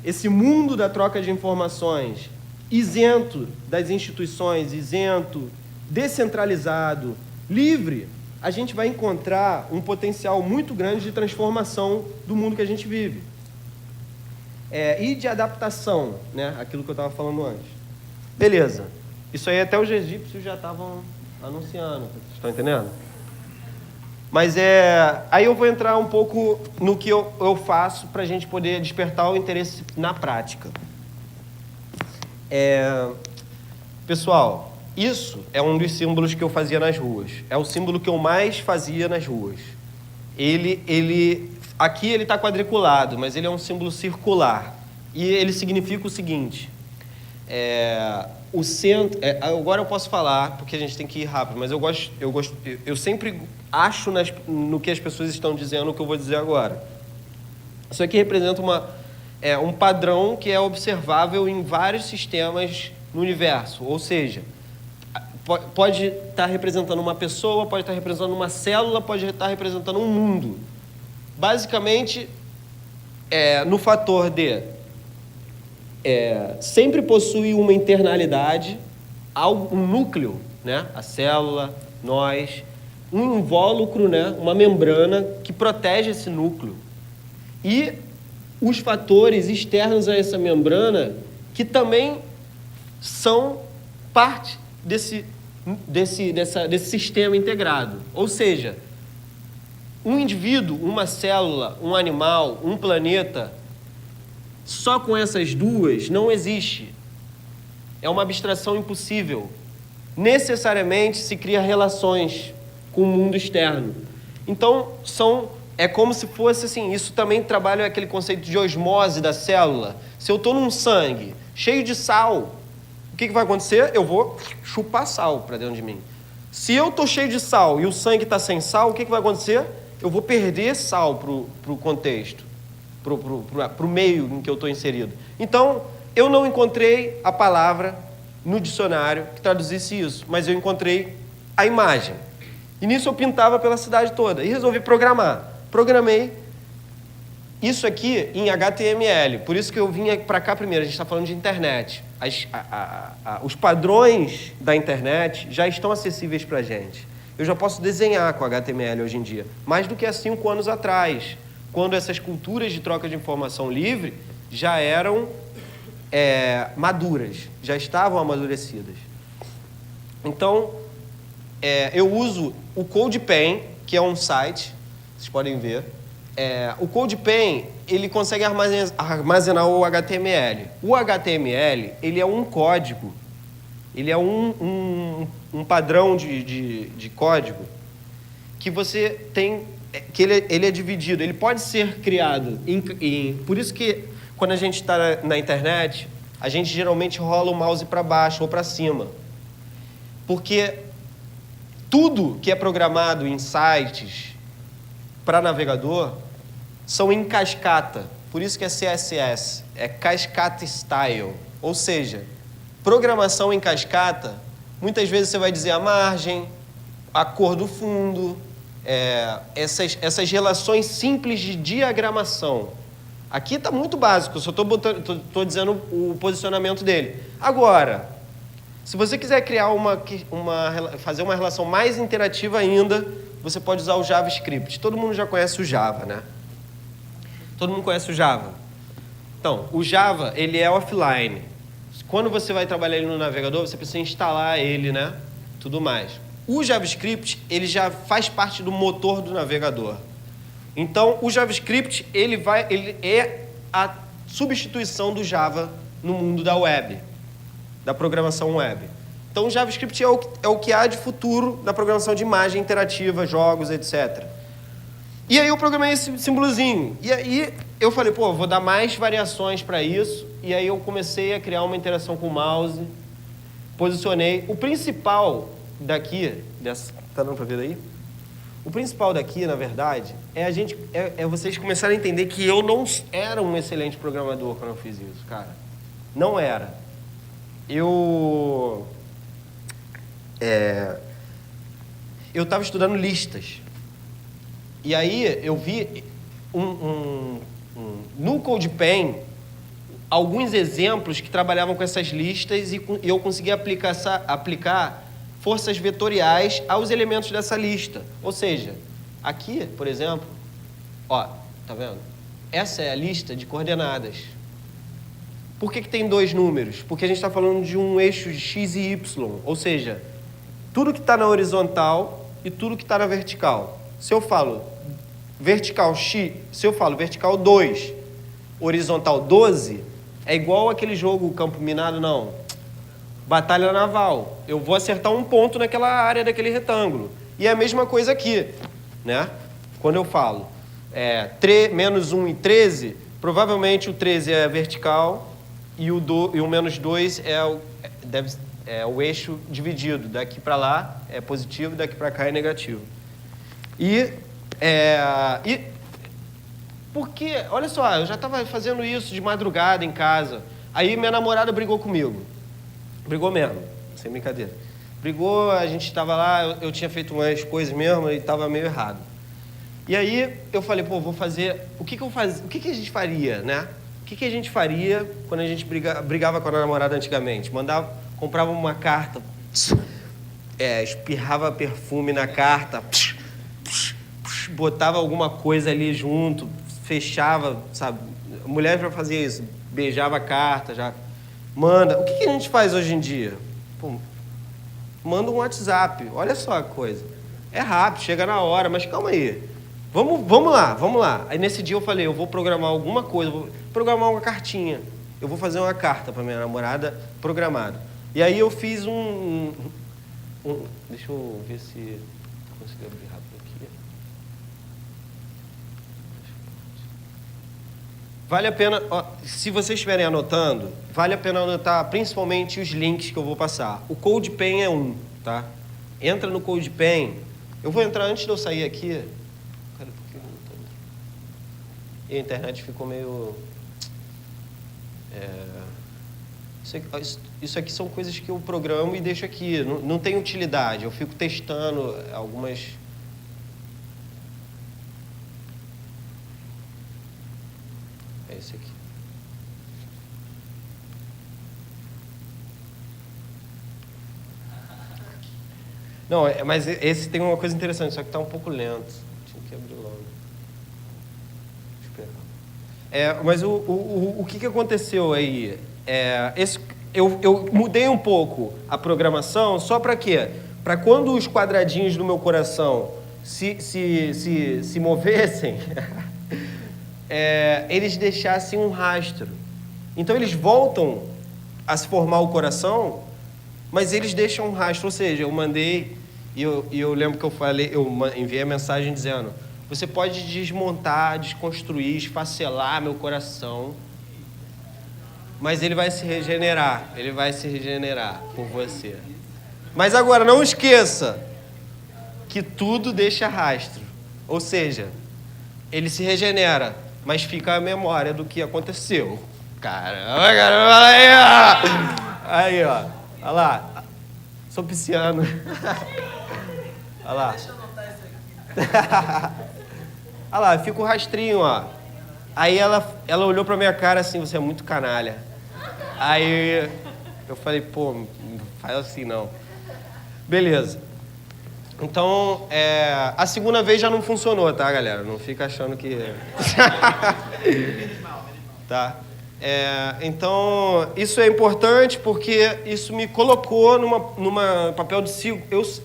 esse mundo da troca de informações isento das instituições, isento, descentralizado, livre, a gente vai encontrar um potencial muito grande de transformação do mundo que a gente vive. E de adaptação, né? Aquilo que eu estava falando antes. Beleza. Isso aí até os egípcios já estavam anunciando, vocês estão entendendo? Mas aí eu vou entrar um pouco no que eu faço para a gente poder despertar o interesse na prática. Pessoal, isso é um dos símbolos que eu fazia nas ruas. É o símbolo que eu mais fazia nas ruas. Aqui ele está quadriculado, mas ele é um símbolo circular. E ele significa o seguinte: o centro. Agora eu posso falar, porque a gente tem que ir rápido, mas eu sempre acho no que as pessoas estão dizendo o que eu vou dizer agora. Isso aqui representa um padrão que é observável em vários sistemas no universo. Ou seja, pode estar representando uma pessoa, pode estar representando uma célula, pode estar representando um mundo. Basicamente, no fator de sempre possui uma internalidade, um núcleo, né? A célula, nós, um invólucro, né? Uma membrana que protege esse núcleo. E os fatores externos a essa membrana, que também são parte desse sistema integrado. Ou seja, um indivíduo, uma célula, um animal, um planeta, só com essas duas não existe. É uma abstração impossível. Necessariamente se cria relações com o mundo externo. Então, é como se fosse assim, isso também trabalha aquele conceito de osmose da célula. Se eu estou num sangue cheio de sal, o que vai acontecer? Eu vou chupar sal para dentro de mim. Se eu estou cheio de sal e o sangue está sem sal, o que vai acontecer? Eu vou perder sal para o contexto, para o meio em que eu estou inserido. Então, eu não encontrei a palavra no dicionário que traduzisse isso, mas eu encontrei a imagem. E nisso eu pintava pela cidade toda e resolvi programar. Programei isso aqui em HTML, por isso que eu vim para cá primeiro, a gente está falando de internet. Os padrões da internet já estão acessíveis para a gente. Eu já posso desenhar com HTML hoje em dia, mais do que há 5 anos atrás, quando essas culturas de troca de informação livre já eram maduras, já estavam amadurecidas. Então, eu uso o CodePen, que é um site, vocês podem ver. O CodePen, ele consegue armazenar o HTML. O HTML, ele é um código, ele é um padrão de código que você tem, que ele é dividido, ele pode ser criado. Por isso que quando a gente está na internet, a gente geralmente rola o mouse para baixo ou para cima. Porque tudo que é programado em sites para navegador são em cascata. Por isso que é CSS, é cascata style. Ou seja, programação em cascata, muitas vezes você vai dizer a margem, a cor do fundo, essas relações simples de diagramação. Aqui está muito básico, eu só estou dizendo o posicionamento dele. Agora, se você quiser criar fazer uma relação mais interativa ainda, você pode usar o JavaScript. Todo mundo já conhece o Java, né? Todo mundo conhece o Java. Então, o Java, ele é offline. Quando você vai trabalhar ele no navegador, você precisa instalar ele, né? Tudo mais. O JavaScript, ele já faz parte do motor do navegador. Então, o JavaScript, ele é a substituição do Java no mundo da web, da programação web. Então, o JavaScript é o que há de futuro da programação de imagem interativa, jogos, etc. E aí eu programei esse símbolozinho. E aí eu falei, vou dar mais variações para isso. E aí eu comecei a criar uma interação com o mouse, posicionei. O principal daqui, tá dando para ver aí? O principal daqui, na verdade, é vocês começarem a entender que eu não era um excelente programador quando eu fiz isso, cara. Não era. Eu estava estudando listas. E aí eu vi no CodePen alguns exemplos que trabalhavam com essas listas e eu consegui aplicar forças vetoriais aos elementos dessa lista. Ou seja, aqui, por exemplo, tá vendo? Essa é a lista de coordenadas. Por que tem 2 números? Porque a gente está falando de um eixo de x e y, ou seja, tudo que está na horizontal e tudo que está na vertical. Se eu falo vertical x, se eu falo vertical 2, horizontal 12, é igual aquele jogo Campo Minado, não. Batalha naval. Eu vou acertar um ponto naquela área daquele retângulo. E é a mesma coisa aqui, né? Quando eu falo menos 1 e 13, provavelmente o 13 é vertical e o menos 2 é o eixo dividido. Daqui para lá é positivo, daqui para cá é negativo. Porque, olha só, eu já estava fazendo isso de madrugada em casa. Aí minha namorada brigou comigo. Brigou mesmo, sem brincadeira. Brigou, a gente estava lá, eu tinha feito umas coisas mesmo e estava meio errado. E aí eu falei, vou fazer... O que a gente faria, né? O que a gente faria quando a gente brigava com a namorada antigamente? Comprava uma carta, espirrava perfume na carta, botava alguma coisa ali junto, fechava, sabe? Mulher já fazia isso, beijava a carta, já... Manda. O que a gente faz hoje em dia? Manda um WhatsApp. Olha só a coisa. É rápido, chega na hora, mas calma aí. Vamos lá. Aí nesse dia eu falei, eu vou programar alguma coisa, vou programar uma cartinha. Eu vou fazer uma carta para minha namorada programada. E aí eu fiz deixa eu ver se consigo abrir rápido aqui. Vale a pena, se vocês estiverem anotando, vale a pena anotar principalmente os links que eu vou passar. O CodePen é um, tá? Entra no CodePen. Eu vou entrar antes de eu sair aqui. Cara, por que eu não tô... E a internet ficou meio... Isso aqui são coisas que eu programo e deixo aqui. Não tem utilidade. Eu fico testando algumas... É esse aqui. Não, mas esse tem uma coisa interessante, só que está um pouco lento. Tinha que abrir logo. Mas o que aconteceu aí? Eu mudei um pouco a programação, só para quê? Para quando os quadradinhos do meu coração se movessem, eles deixassem um rastro. Então eles voltam a se formar o coração, mas eles deixam um rastro. Ou seja, eu mandei, e eu lembro que eu enviei a mensagem dizendo: você pode desmontar, desconstruir, esfacelar meu coração, mas ele vai se regenerar. Ele vai se regenerar por você. Mas agora, não esqueça que tudo deixa rastro. Ou seja, ele se regenera, mas fica a memória do que aconteceu. Caramba, aí, ó. Aí, ó. Olha lá. Sou pisciano. Olha lá. Deixa eu anotar isso aqui. Olha lá, fica o rastrinho, ó. Aí ela olhou pra minha cara assim: você é muito canalha. Aí eu falei: pô, não faz assim não. Beleza. Então, a segunda vez já não funcionou, tá, galera? Não fica achando que... Tá? Então, isso é importante porque isso me colocou numa papel de...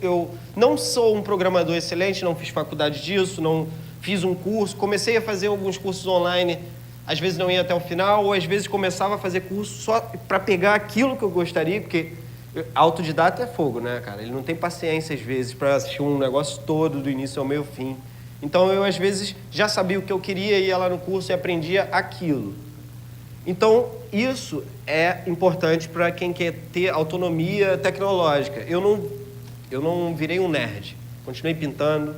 Eu não sou um programador excelente, não fiz faculdade disso, não fiz um curso, comecei a fazer alguns cursos online, às vezes não ia até o final, ou às vezes começava a fazer curso só para pegar aquilo que eu gostaria, porque autodidata é fogo, né, cara? Ele não tem paciência, às vezes, para assistir um negócio todo, do início ao meio ao fim. Então, eu, às vezes, já sabia o que eu queria, ia lá no curso e aprendia aquilo. Então, isso é importante para quem quer ter autonomia tecnológica. Eu não virei um nerd. Continuei pintando,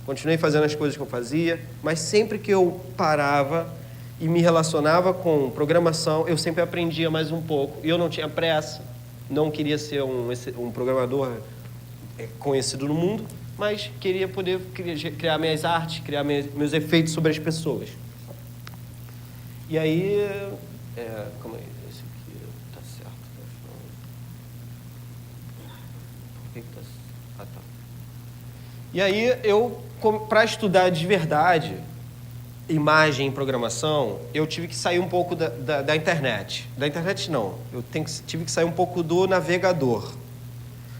continuei fazendo as coisas que eu fazia, mas sempre que eu parava e me relacionava com programação, eu sempre aprendia mais um pouco. E eu não tinha pressa, não queria ser um programador conhecido no mundo, mas queria poder criar minhas artes, criar meus efeitos sobre as pessoas. E aí... calma aí, esse aqui tá certo. Por que tá... Ah, tá. E aí, para estudar de verdade imagem e programação, eu tive que sair um pouco da internet. Da internet, não. Tive que sair um pouco do navegador.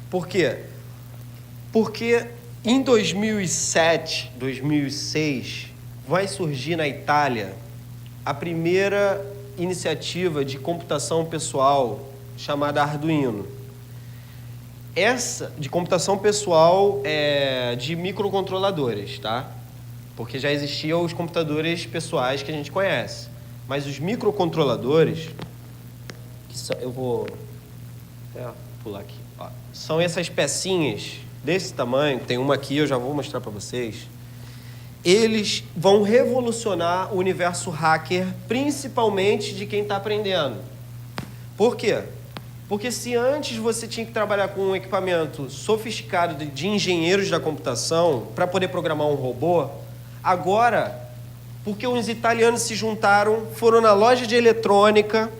Por quê? Porque em 2007, 2006, vai surgir na Itália a primeira iniciativa de computação pessoal chamada Arduino. Essa de computação pessoal de microcontroladores, tá? Porque já existiam os computadores pessoais que a gente conhece. Mas os microcontroladores, eu vou pular aqui, ó, são essas pecinhas desse tamanho, tem uma aqui, eu já vou mostrar para vocês. Eles vão revolucionar o universo hacker, principalmente de quem está aprendendo. Por quê? Porque se antes você tinha que trabalhar com um equipamento sofisticado de engenheiros da computação para poder programar um robô, agora, porque uns italianos se juntaram, foram na loja de eletrônica,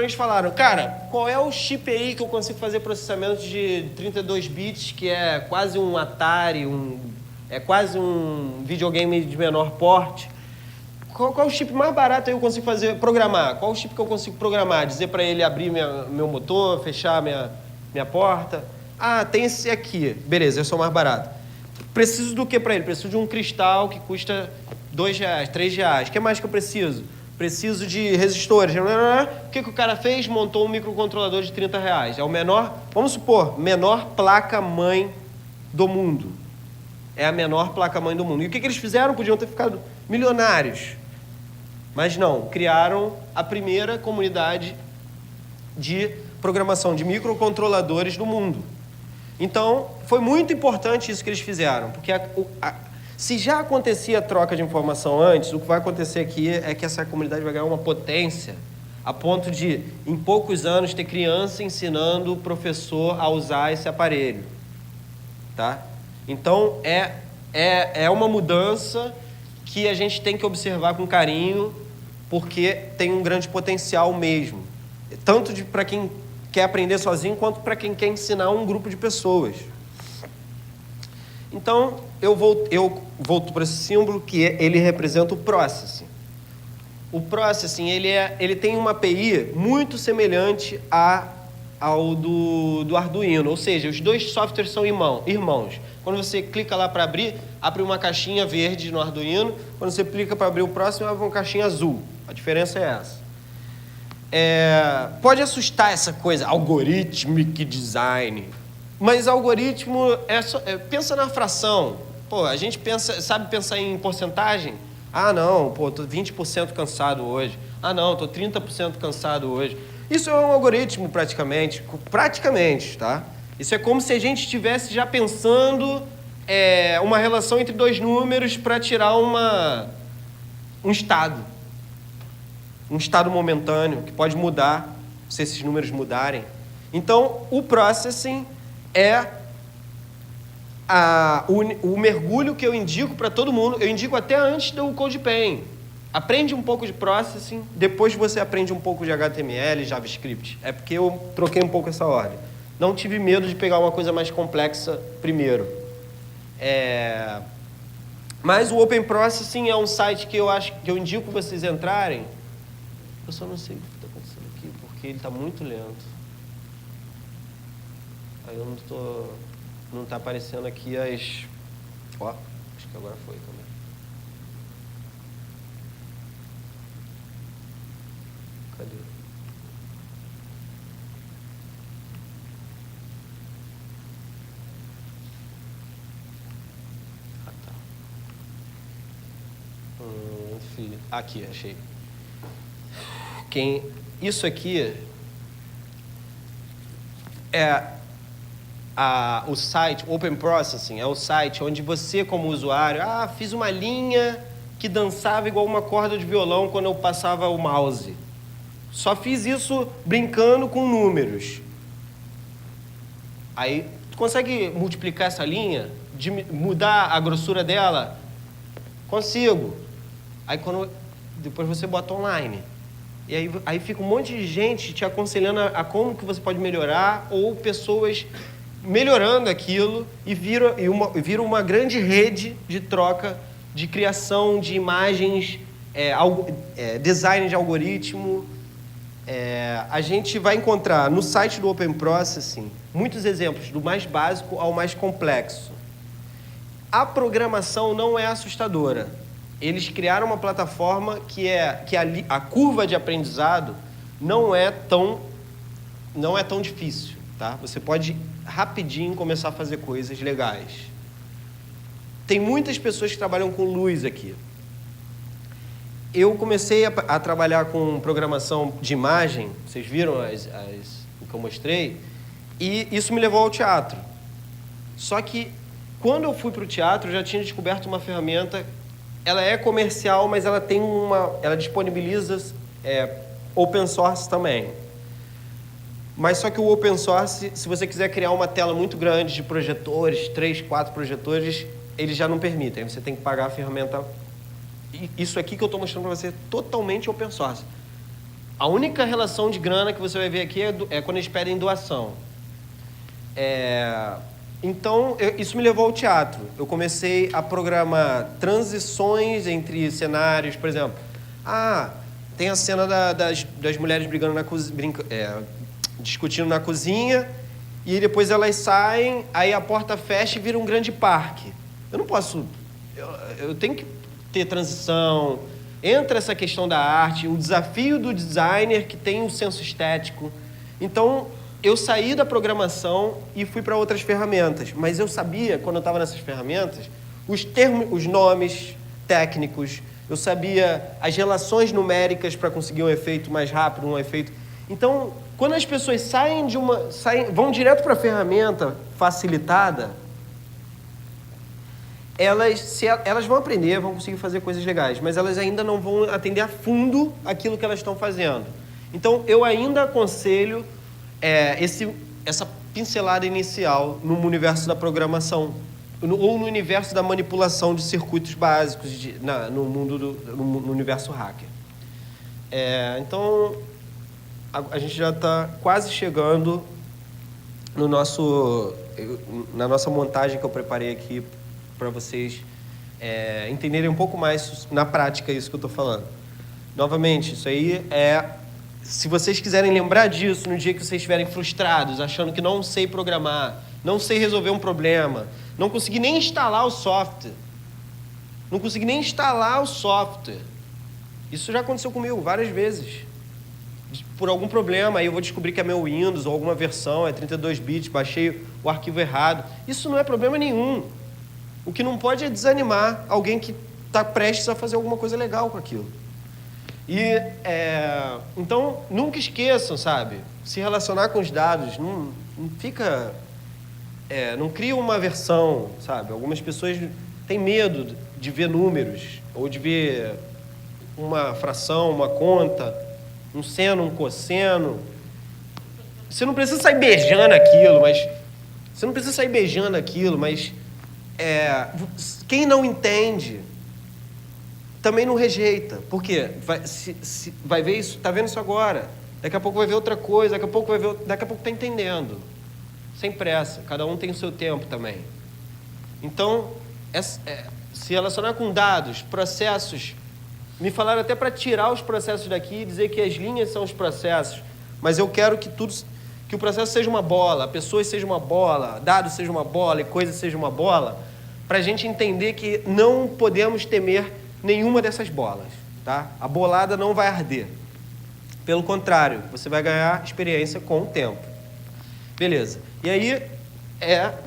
eles falaram: cara, qual é o chip aí que eu consigo fazer processamento de 32 bits, que é quase um Atari, é quase um videogame de menor porte? Qual é o chip mais barato aí eu consigo programar? Qual é o chip que eu consigo programar? Dizer para ele abrir meu motor, fechar minha porta? Ah, tem esse aqui. Beleza, esse é o mais barato. Preciso do que para ele? Preciso de um cristal que custa R$2, R$3. O que mais que eu preciso? Preciso de resistores. O que o cara fez? Montou um microcontrolador de R$30. É o menor, vamos supor, menor placa-mãe do mundo. É a menor placa-mãe do mundo. E o que eles fizeram? Podiam ter ficado milionários. Mas não, criaram a primeira comunidade de programação de microcontroladores do mundo. Então, foi muito importante isso que eles fizeram, porque se já acontecia a troca de informação antes, o que vai acontecer aqui é que essa comunidade vai ganhar uma potência a ponto de, em poucos anos, ter criança ensinando o professor a usar esse aparelho. Tá? Então, é uma mudança que a gente tem que observar com carinho, porque tem um grande potencial mesmo. Tanto para quem quer aprender sozinho, quanto para quem quer ensinar um grupo de pessoas. Então, eu volto para esse símbolo, que ele representa o processing. O processing, ele tem uma API muito semelhante ao do Arduino, ou seja, os dois softwares são irmãos. Quando você clica lá para abrir, abre uma caixinha verde no Arduino, quando você clica para abrir o próximo, abre uma caixinha azul. A diferença é essa. Pode assustar essa coisa, algorithmic design, mas algoritmo pensa na fração. Pô, a gente sabe pensar em porcentagem? Ah, não, pô, tô 20% cansado hoje. Ah, não, tô 30% cansado hoje. Isso é um algoritmo praticamente, tá? Isso é como se a gente estivesse já pensando uma relação entre dois números para tirar um estado momentâneo, que pode mudar se esses números mudarem. Então, o processing é o mergulho que eu indico para todo mundo. Eu indico até antes do CodePen. Aprende um pouco de processing, depois você aprende um pouco de HTML, JavaScript. É porque eu troquei um pouco essa ordem. Não tive medo de pegar uma coisa mais complexa primeiro. Mas o Open Processing é um site que eu indico vocês entrarem. Eu só não sei o que está acontecendo aqui, porque ele está muito lento. Aí eu não está aparecendo aqui as... Ó, acho que agora foi também. Cadê? Ah, tá. Filho. Aqui, achei. Isso aqui é o site, Open Processing, é o site onde você, como usuário, fiz uma linha que dançava igual uma corda de violão quando eu passava o mouse. Só fiz isso brincando com números. Aí, tu consegue multiplicar essa linha? Mudar a grossura dela? Consigo. Aí, depois você bota online. E aí fica um monte de gente te aconselhando a como que você pode melhorar, ou pessoas melhorando aquilo, e vira uma grande rede de troca, de criação de imagens, design de algoritmo. A gente vai encontrar no site do Open Processing muitos exemplos, do mais básico ao mais complexo. A programação não é assustadora. Eles criaram uma plataforma que a curva de aprendizado não é tão difícil, tá? Você pode rapidinho começar a fazer coisas legais. Tem muitas pessoas que trabalham com luz aqui. Eu comecei a trabalhar com programação de imagem, vocês viram o que eu mostrei, e isso me levou ao teatro. Só que, quando eu fui para o teatro, eu já tinha descoberto uma ferramenta. Ela é comercial, mas ela disponibiliza open source também. Mas só que o open source, se você quiser criar uma tela muito grande de projetores, 3, 4 projetores, eles já não permitem. Aí você tem que pagar a ferramenta. Isso aqui que eu estou mostrando para você é totalmente open source. A única relação de grana que você vai ver aqui é quando eles pedem doação. Então, isso me levou ao teatro. Eu comecei a programar transições entre cenários, por exemplo. Tem a cena das mulheres brigando discutindo na cozinha, e depois elas saem, aí a porta fecha e vira um grande parque. Eu não posso... Eu tenho que ter transição. Entra essa questão da arte, o desafio do designer que tem um senso estético. Então, eu saí da programação e fui para outras ferramentas, mas eu sabia, quando eu estava nessas ferramentas, os nomes técnicos, eu sabia as relações numéricas para conseguir um efeito mais rápido, um efeito... Então, quando as pessoas vão direto para a ferramenta facilitada, elas vão aprender, vão conseguir fazer coisas legais, mas elas ainda não vão atender a fundo aquilo que elas estão fazendo. Então, eu ainda aconselho essa pincelada inicial no universo da programação, ou no universo da manipulação de circuitos básicos no universo hacker. Então, a gente já está quase chegando na nossa montagem que eu preparei aqui para vocês entenderem um pouco mais na prática isso que eu estou falando. Novamente, isso aí se vocês quiserem lembrar disso no dia que vocês estiverem frustrados, achando que não sei programar, não sei resolver um problema, não consegui nem instalar o software. Isso já aconteceu comigo várias vezes. Por algum problema, aí eu vou descobrir que é meu Windows ou alguma versão, é 32 bits, baixei o arquivo errado. Isso não é problema nenhum. O que não pode é desanimar alguém que está prestes a fazer alguma coisa legal com aquilo. Então, nunca esqueçam, sabe? Se relacionar com os dados, não fica... não cria uma versão, sabe? Algumas pessoas têm medo de ver números, ou de ver uma fração, uma conta, um seno, um cosseno. Você não precisa sair beijando aquilo, mas quem não entende também não rejeita. Por quê? Vai ver isso, está vendo isso agora. Daqui a pouco vai ver outra coisa, daqui a pouco está entendendo. Sem pressa, cada um tem o seu tempo também. Então, se relacionar com dados, processos, me falaram até para tirar os processos daqui e dizer que as linhas são os processos, mas eu quero que o processo seja uma bola, pessoas sejam uma bola, dados sejam uma bola e coisas sejam uma bola, para a gente entender que não podemos temer nenhuma dessas bolas, tá? A bolada não vai arder. Pelo contrário, você vai ganhar experiência com o tempo. Beleza. E aí,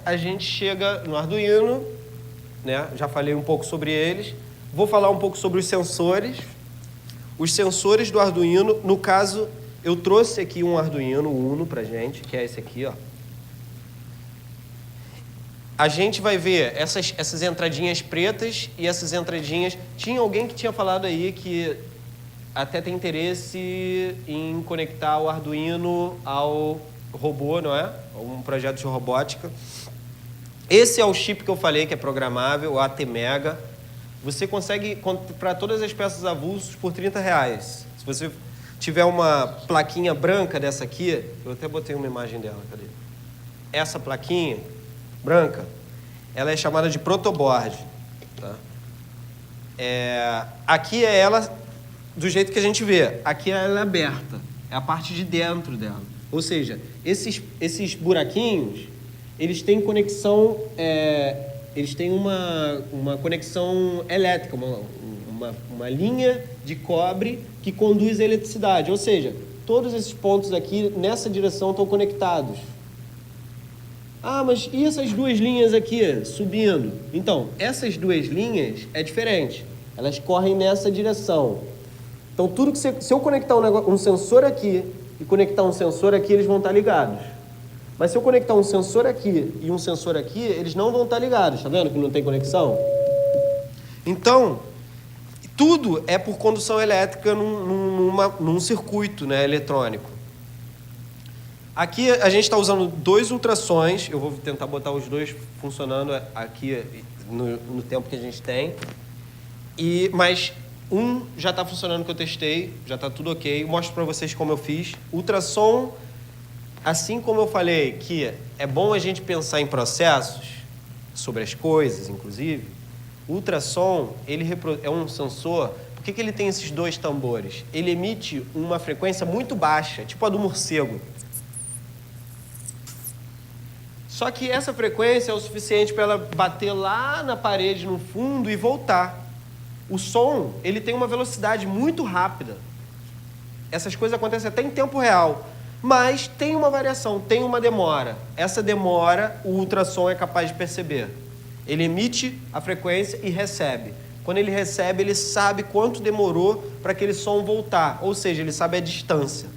a gente chega no Arduino, né? Já falei um pouco sobre eles. Vou falar um pouco sobre os sensores. Os sensores do Arduino, no caso, eu trouxe aqui um Arduino Uno pra gente, que é esse aqui, ó. A gente vai ver essas entradinhas pretas e essas entradinhas... Tinha alguém que tinha falado aí que até tem interesse em conectar o Arduino ao robô, não é? Um projeto de robótica. Esse é o chip que eu falei que é programável, o ATmega. Você consegue comprar todas as peças avulsas por R$30. Se você tiver uma plaquinha branca dessa aqui, eu até botei uma imagem dela, cadê? Essa plaquinha branca, ela é chamada de protoboard. Tá? Aqui é ela do jeito que a gente vê. Aqui ela é aberta, é a parte de dentro dela. Ou seja, esses buraquinhos, eles têm conexão, eles têm uma conexão elétrica, uma linha de cobre que conduz a eletricidade. Ou seja, todos esses pontos aqui nessa direção estão conectados. Ah, mas e essas duas linhas aqui subindo? Então, essas duas linhas é diferente. Elas correm nessa direção. Então, tudo que se eu conectar um sensor aqui e conectar um sensor aqui, eles vão estar ligados. Mas se eu conectar um sensor aqui e um sensor aqui, eles não vão estar ligados. Tá vendo que não tem conexão? Então, tudo é por condução elétrica num circuito, né, eletrônico. Aqui a gente está usando 2 ultrassons. Eu vou tentar botar os dois funcionando aqui no tempo que a gente tem. Mas um já está funcionando que eu testei, já está tudo ok. Eu mostro para vocês como eu fiz. Ultrassom, assim como eu falei que é bom a gente pensar em processos, sobre as coisas, inclusive, o ultrassom, ele é um sensor. Por que ele tem esses 2 tambores? Ele emite uma frequência muito baixa, tipo a do morcego. Só que essa frequência é o suficiente para ela bater lá na parede, no fundo, e voltar. O som, ele tem uma velocidade muito rápida. Essas coisas acontecem até em tempo real. Mas tem uma variação, tem uma demora. Essa demora, o ultrassom é capaz de perceber. Ele emite a frequência e recebe. Quando ele recebe, ele sabe quanto demorou para aquele som voltar. Ou seja, ele sabe a distância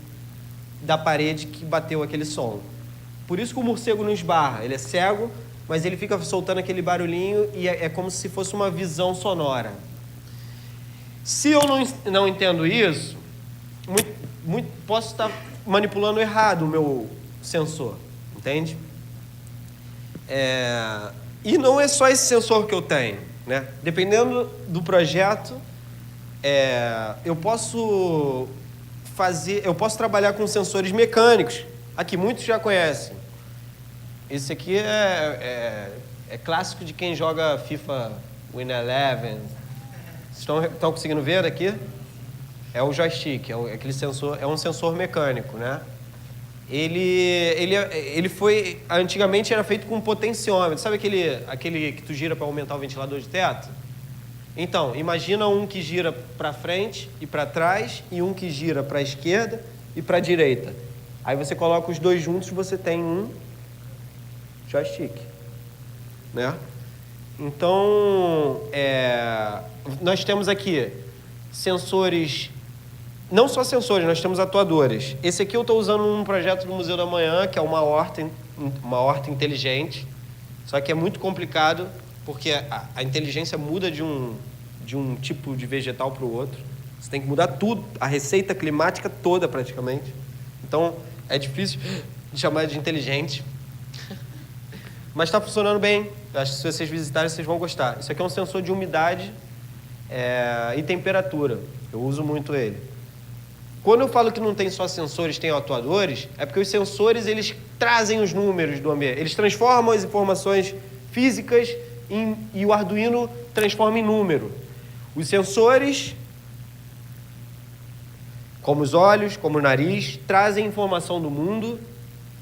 da parede que bateu aquele som. Por isso que o morcego não esbarra. Ele é cego, mas ele fica soltando aquele barulhinho e é como se fosse uma visão sonora. Se eu não entendo isso, posso estar manipulando errado o meu sensor, entende? E não é só esse sensor que eu tenho, né? Dependendo do projeto, eu posso trabalhar com sensores mecânicos. Aqui, muitos já conhecem. Esse aqui é clássico de quem joga FIFA Win Eleven. Estão conseguindo ver aqui? É o joystick, aquele sensor, é um sensor mecânico, né? Ele foi... Antigamente era feito com potenciômetro. Sabe aquele que tu gira para aumentar o ventilador de teto? Então, imagina um que gira para frente e para trás e um que gira para a esquerda e para a direita. Aí você coloca os dois juntos e você tem um joystick, né? Então, nós temos aqui sensores, não só sensores, nós temos atuadores. Esse aqui eu estou usando num projeto do Museu da Manhã, que é uma horta inteligente, só que é muito complicado, porque a inteligência muda de um tipo de vegetal para o outro. Você tem que mudar tudo, a receita climática toda praticamente. Então, é difícil de chamar de inteligente. Mas está funcionando bem. Eu acho que se vocês visitarem, vocês vão gostar. Isso aqui é um sensor de umidade e temperatura. Eu uso muito ele. Quando eu falo que não tem só sensores, tem atuadores, é porque os sensores, eles trazem os números do ambiente. Eles transformam as informações físicas e o Arduino transforma em número. Os sensores, como os olhos, como o nariz, trazem informação do mundo,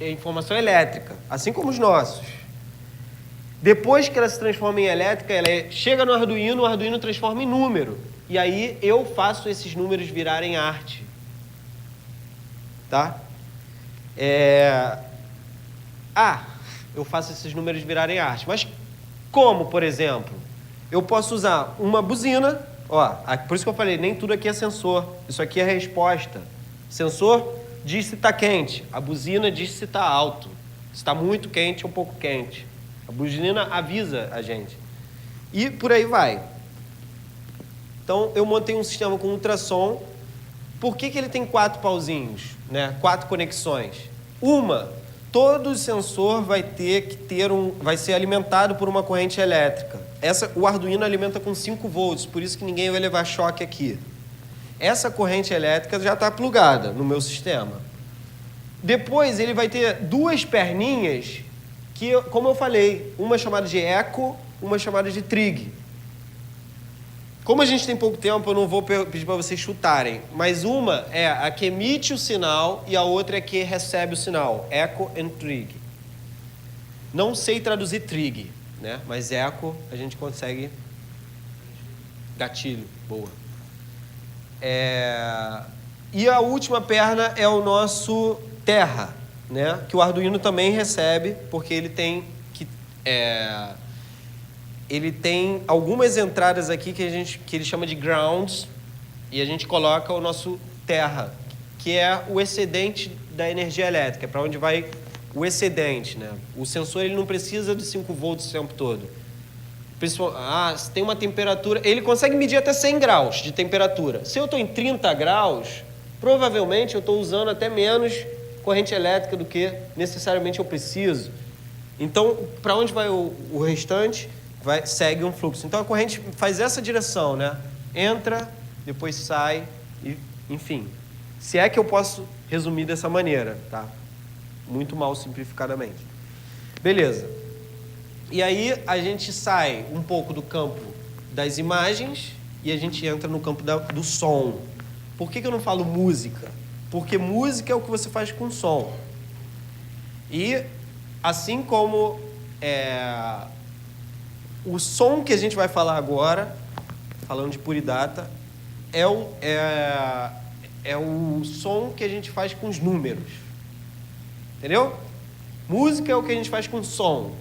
informação elétrica, assim como os nossos. Depois que ela se transforma em elétrica, ela chega no Arduino, o Arduino transforma em número. E aí eu faço esses números virarem arte. Tá? Eu faço esses números virarem arte. Mas como, por exemplo? Eu posso usar uma buzina. Por isso que eu falei, nem tudo aqui é sensor. Isso aqui é resposta. Sensor diz se está quente. A buzina diz se está alto. Se está muito quente ou um pouco quente. A buzina avisa a gente. E por aí vai. Então, eu montei um sistema com ultrassom. Por que ele tem 4 pauzinhos, né? 4 conexões? Todo sensor vai ser alimentado por uma corrente elétrica. O Arduino alimenta com 5 volts, por isso que ninguém vai levar choque aqui. Essa corrente elétrica já está plugada no meu sistema. Depois ele vai ter 2 perninhas que, como eu falei, uma chamada de eco, uma chamada de trig. Como a gente tem pouco tempo, eu não vou pedir para vocês chutarem, mas uma é a que emite o sinal e a outra é a que recebe o sinal, echo and trig. Não sei traduzir trig, né? Mas echo a gente consegue. Gatilho, boa. E a última perna é o nosso terra, né? Que o Arduino também recebe, porque ele tem algumas entradas aqui que ele chama de grounds, e a gente coloca o nosso terra, que é o excedente da energia elétrica, para onde vai o excedente, né? O sensor ele não precisa de 5 volts o tempo todo. Se tem uma temperatura, ele consegue medir até 100 graus de temperatura. Se eu estou em 30 graus, provavelmente eu estou usando até menos corrente elétrica do que necessariamente eu preciso. Então, para onde vai o restante? Segue um fluxo. Então, a corrente faz essa direção, né? Entra, depois sai, e, enfim. Se é que eu posso resumir dessa maneira, tá? Muito mal simplificadamente. Beleza. E aí, a gente sai um pouco do campo das imagens e a gente entra no campo do som. Por que eu não falo música? Porque música é o que você faz com som. E, assim como o som que a gente vai falar agora, falando de Puridata, é o som que a gente faz com os números. Entendeu? Música é o que a gente faz com som.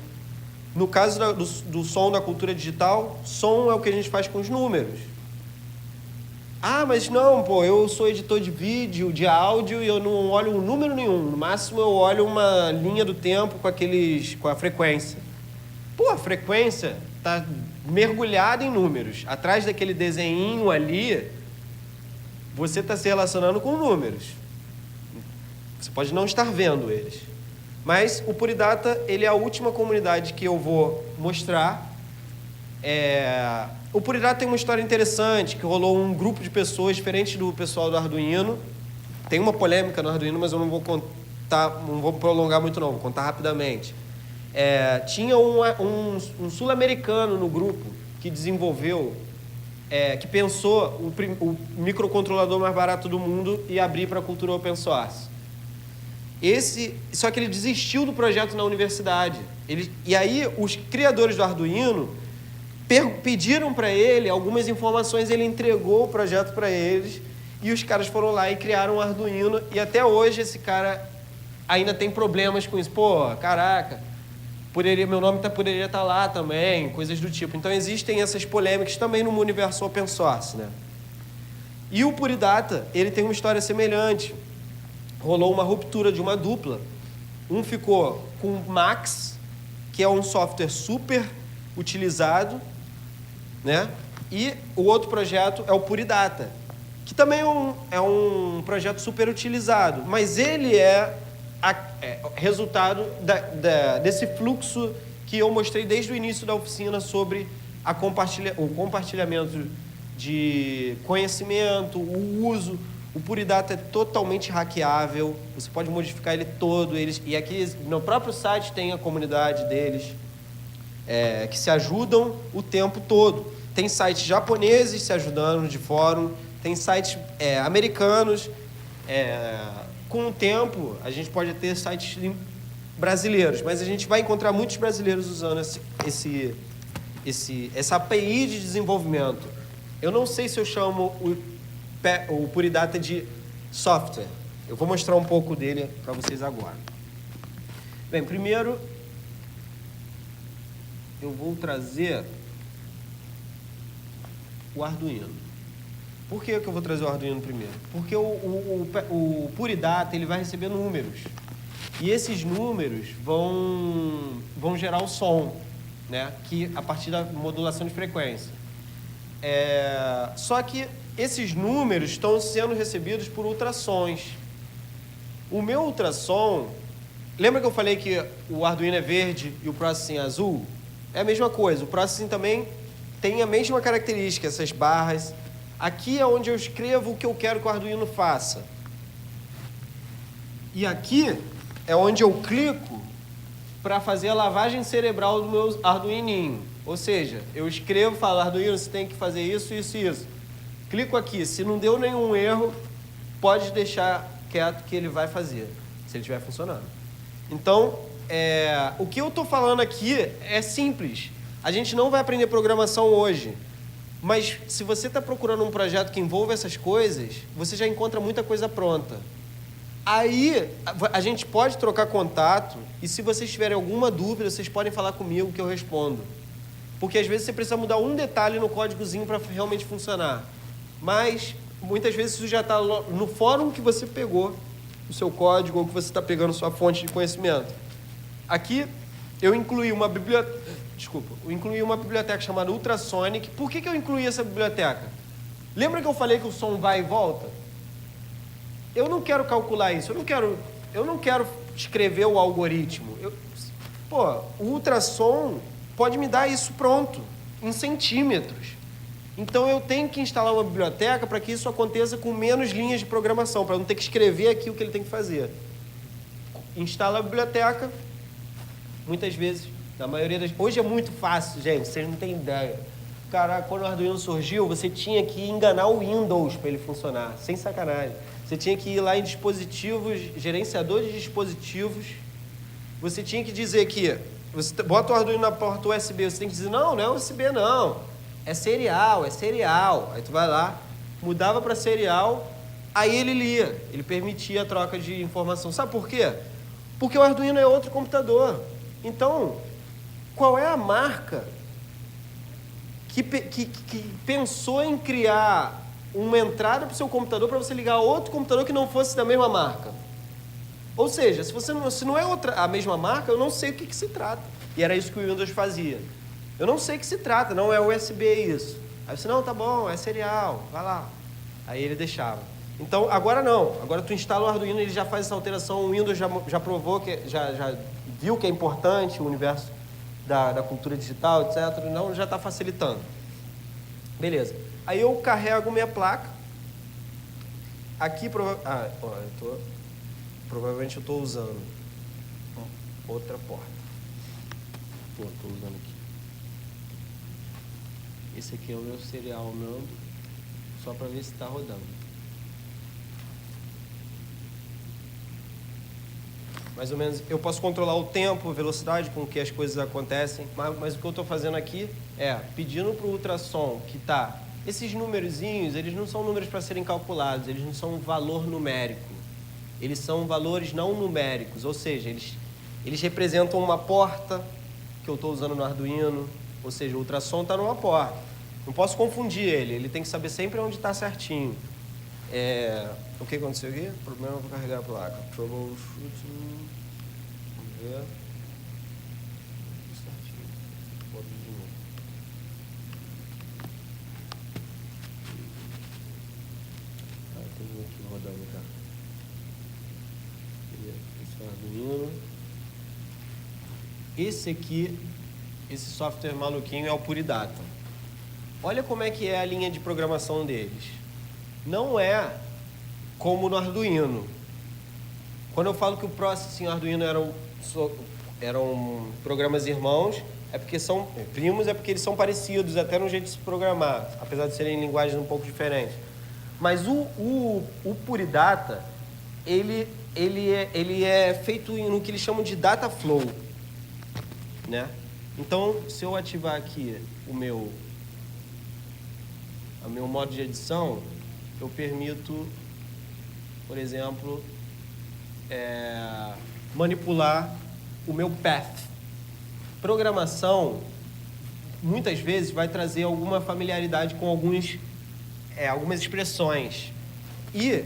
No caso do som da cultura digital, som é o que a gente faz com os números. Mas não, eu sou editor de vídeo, de áudio, e eu não olho um número nenhum. No máximo eu olho uma linha do tempo com a frequência. A frequência está mergulhada em números. Atrás daquele desenhinho ali, você está se relacionando com números. Você pode não estar vendo eles. Mas o Puridata, ele é a última comunidade que eu vou mostrar. O Puridata tem uma história interessante, que rolou um grupo de pessoas diferente do pessoal do Arduino. Tem uma polêmica no Arduino, mas eu não vou contar, não vou prolongar muito não, vou contar rapidamente. Tinha um sul-americano no grupo que desenvolveu, que pensou o microcontrolador mais barato do mundo e abrir para a cultura open source. Só que ele desistiu do projeto na universidade. E aí os criadores do Arduino pediram para ele algumas informações, ele entregou o projeto para eles e os caras foram lá e criaram um Arduino e até hoje esse cara ainda tem problemas com isso. Pô, caraca, meu nome poderia estar lá também, coisas do tipo. Então existem essas polêmicas também no universo open source, né? E o Puridata, ele tem uma história semelhante. Rolou uma ruptura de uma dupla. Um ficou com o Max, que é um software super utilizado, né? E o outro projeto é o Puridata, que também é um projeto super utilizado, mas ele é resultado desse fluxo que eu mostrei desde o início da oficina sobre o compartilhamento de conhecimento, o uso. O Puridata é totalmente hackeável, você pode modificar ele todo. E aqui no próprio site tem a comunidade deles, que se ajudam o tempo todo. Tem sites japoneses se ajudando de fórum, tem sites americanos. Com o tempo, a gente pode ter sites brasileiros, mas a gente vai encontrar muitos brasileiros usando essa API de desenvolvimento. Eu não sei se eu chamo o Puridata de software. Eu vou mostrar um pouco dele para vocês agora. Bem, primeiro eu vou trazer o Arduino. Por que eu vou trazer o Arduino primeiro? Porque o Puridata, ele vai receber números. E esses números vão gerar o som, né? A partir da modulação de frequência. Só que esses números estão sendo recebidos por ultrassons. O meu ultrassom... Lembra que eu falei que o Arduino é verde e o Processing é azul? É a mesma coisa. O Processing também tem a mesma característica, essas barras. Aqui é onde eu escrevo o que eu quero que o Arduino faça. E aqui é onde eu clico para fazer a lavagem cerebral do meu Arduininho. Ou seja, eu escrevo, falo, Arduino, você tem que fazer isso, isso e isso. Clico aqui, se não deu nenhum erro, pode deixar quieto que ele vai fazer, se ele estiver funcionando. Então, o que eu estou falando aqui é simples. A gente não vai aprender programação hoje, mas se você está procurando um projeto que envolva essas coisas, você já encontra muita coisa pronta. Aí, a gente pode trocar contato e se vocês tiverem alguma dúvida, vocês podem falar comigo que eu respondo. Porque às vezes você precisa mudar um detalhe no códigozinho para realmente funcionar. Mas, muitas vezes, isso já está no fórum que você pegou o seu código ou que você está pegando sua fonte de conhecimento. Aqui, eu incluí uma biblioteca chamada Ultrasonic. Por que eu incluí essa biblioteca? Lembra que eu falei que o som vai e volta? Eu não quero calcular isso, eu não quero escrever o algoritmo. O ultrassom pode me dar isso pronto, em centímetros. Então, eu tenho que instalar uma biblioteca para que isso aconteça com menos linhas de programação, para não ter que escrever aqui o que ele tem que fazer. Instala a biblioteca, muitas vezes, na maioria das... Hoje é muito fácil, gente, vocês não têm ideia. Cara, quando o Arduino surgiu, você tinha que enganar o Windows para ele funcionar, sem sacanagem. Você tinha que ir lá em dispositivos, gerenciador de dispositivos, você tinha que dizer que... Você bota o Arduino na porta USB, você tem que dizer, não é USB não. É serial. Aí tu vai lá, mudava para serial, aí ele lia, ele permitia a troca de informação. Sabe por quê? Porque o Arduino é outro computador. Então, qual é a marca que pensou em criar uma entrada para o seu computador para você ligar a outro computador que não fosse da mesma marca? Ou seja, se não é a mesma marca, eu não sei o que se trata. E era isso que o Windows fazia. Eu não sei o que se trata, não é USB isso. Aí você, não, tá bom, é serial, vai lá. Aí ele deixava. Então, agora não. Agora tu instala o Arduino e ele já faz essa alteração. O Windows já provou, já viu que é importante o universo da cultura digital, etc. Então, já está facilitando. Beleza. Aí eu carrego minha placa. Aqui, provavelmente eu estou usando outra porta. Estou usando aqui. Esse aqui é o meu serial Nando, só para ver se está rodando. Mais ou menos, eu posso controlar o tempo, a velocidade com que as coisas acontecem, mas o que eu estou fazendo aqui é pedindo para o ultrassom que está... Esses numerozinhos, eles não são números para serem calculados, eles não são um valor numérico. Eles são valores não numéricos, ou seja, eles representam uma porta que eu estou usando no Arduino, ou seja, o ultrassom está numa porta. Não posso confundir ele tem que saber sempre onde está certinho. O que aconteceu aqui? Problema para carregar a placa. Troubleshooting. Vamos ver. Certinho. Bota de novo. Tem um aqui rodando, tá? Esse é o Arduino. Esse aqui, esse software maluquinho é o Puridata. Olha como é que é a linha de programação deles. Não é como no Arduino. Quando eu falo que o Processing e o Arduino eram programas irmãos, é porque são primos, é porque eles são parecidos, até no jeito de se programar, apesar de serem linguagens um pouco diferentes. Mas o Puridata, ele é feito no que eles chamam de data flow, né? Então, se eu ativar aqui o meu modo de edição, eu permito, por exemplo, manipular o meu path. Programação, muitas vezes, vai trazer alguma familiaridade com algumas expressões. E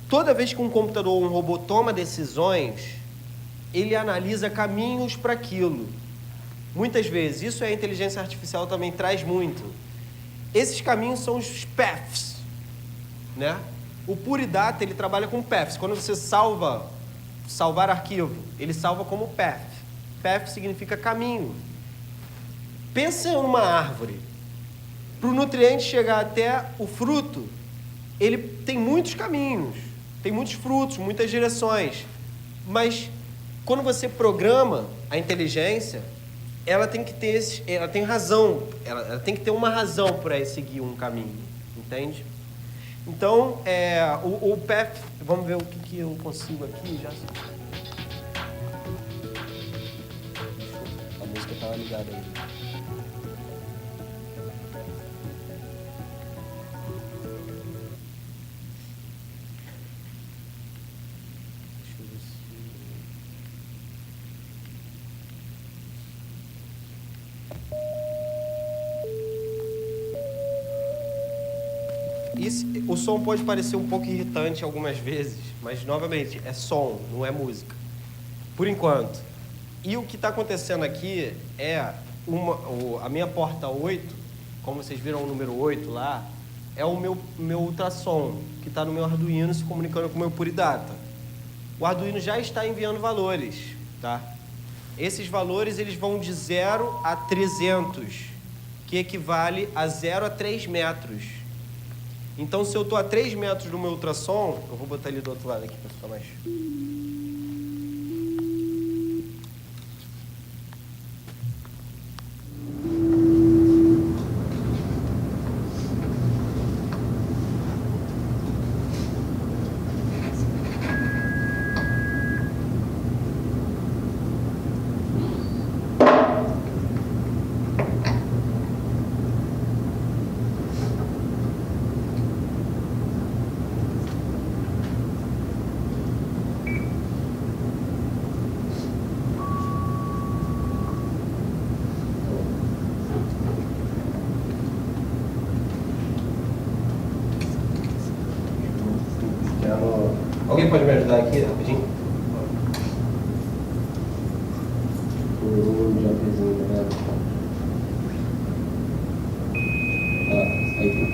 toda vez que um computador ou um robô toma decisões, ele analisa caminhos para aquilo. Muitas vezes, isso a inteligência artificial também traz muito. Esses caminhos são os paths, né? O Puridata, ele trabalha com paths. Quando você salvar arquivo, ele salva como path. Path significa caminho. Pensa numa árvore. Para o nutriente chegar até o fruto, ele tem muitos caminhos, tem muitos frutos, muitas direções. Mas quando você programa a inteligência, ela tem que ter ela tem razão, ela tem que ter uma razão para seguir um caminho, entende? Então, o path, vamos ver o que eu consigo aqui já. A música estava ligada aí. Deixa eu ver se... O som pode parecer um pouco irritante algumas vezes, mas, novamente, é som, não é música. Por enquanto. E o que está acontecendo aqui é a minha porta 8, como vocês viram o número 8 lá, é o meu ultrassom, que está no meu Arduino se comunicando com o meu Puridata. O Arduino já está enviando valores, tá? Esses valores eles vão de 0 a 300, que equivale a 0 a 3 metros. Então, se eu estou a 3 metros do meu ultrassom, eu vou botar ele do outro lado aqui para ficar mais... Alguém pode me ajudar aqui, rapidinho? Aí.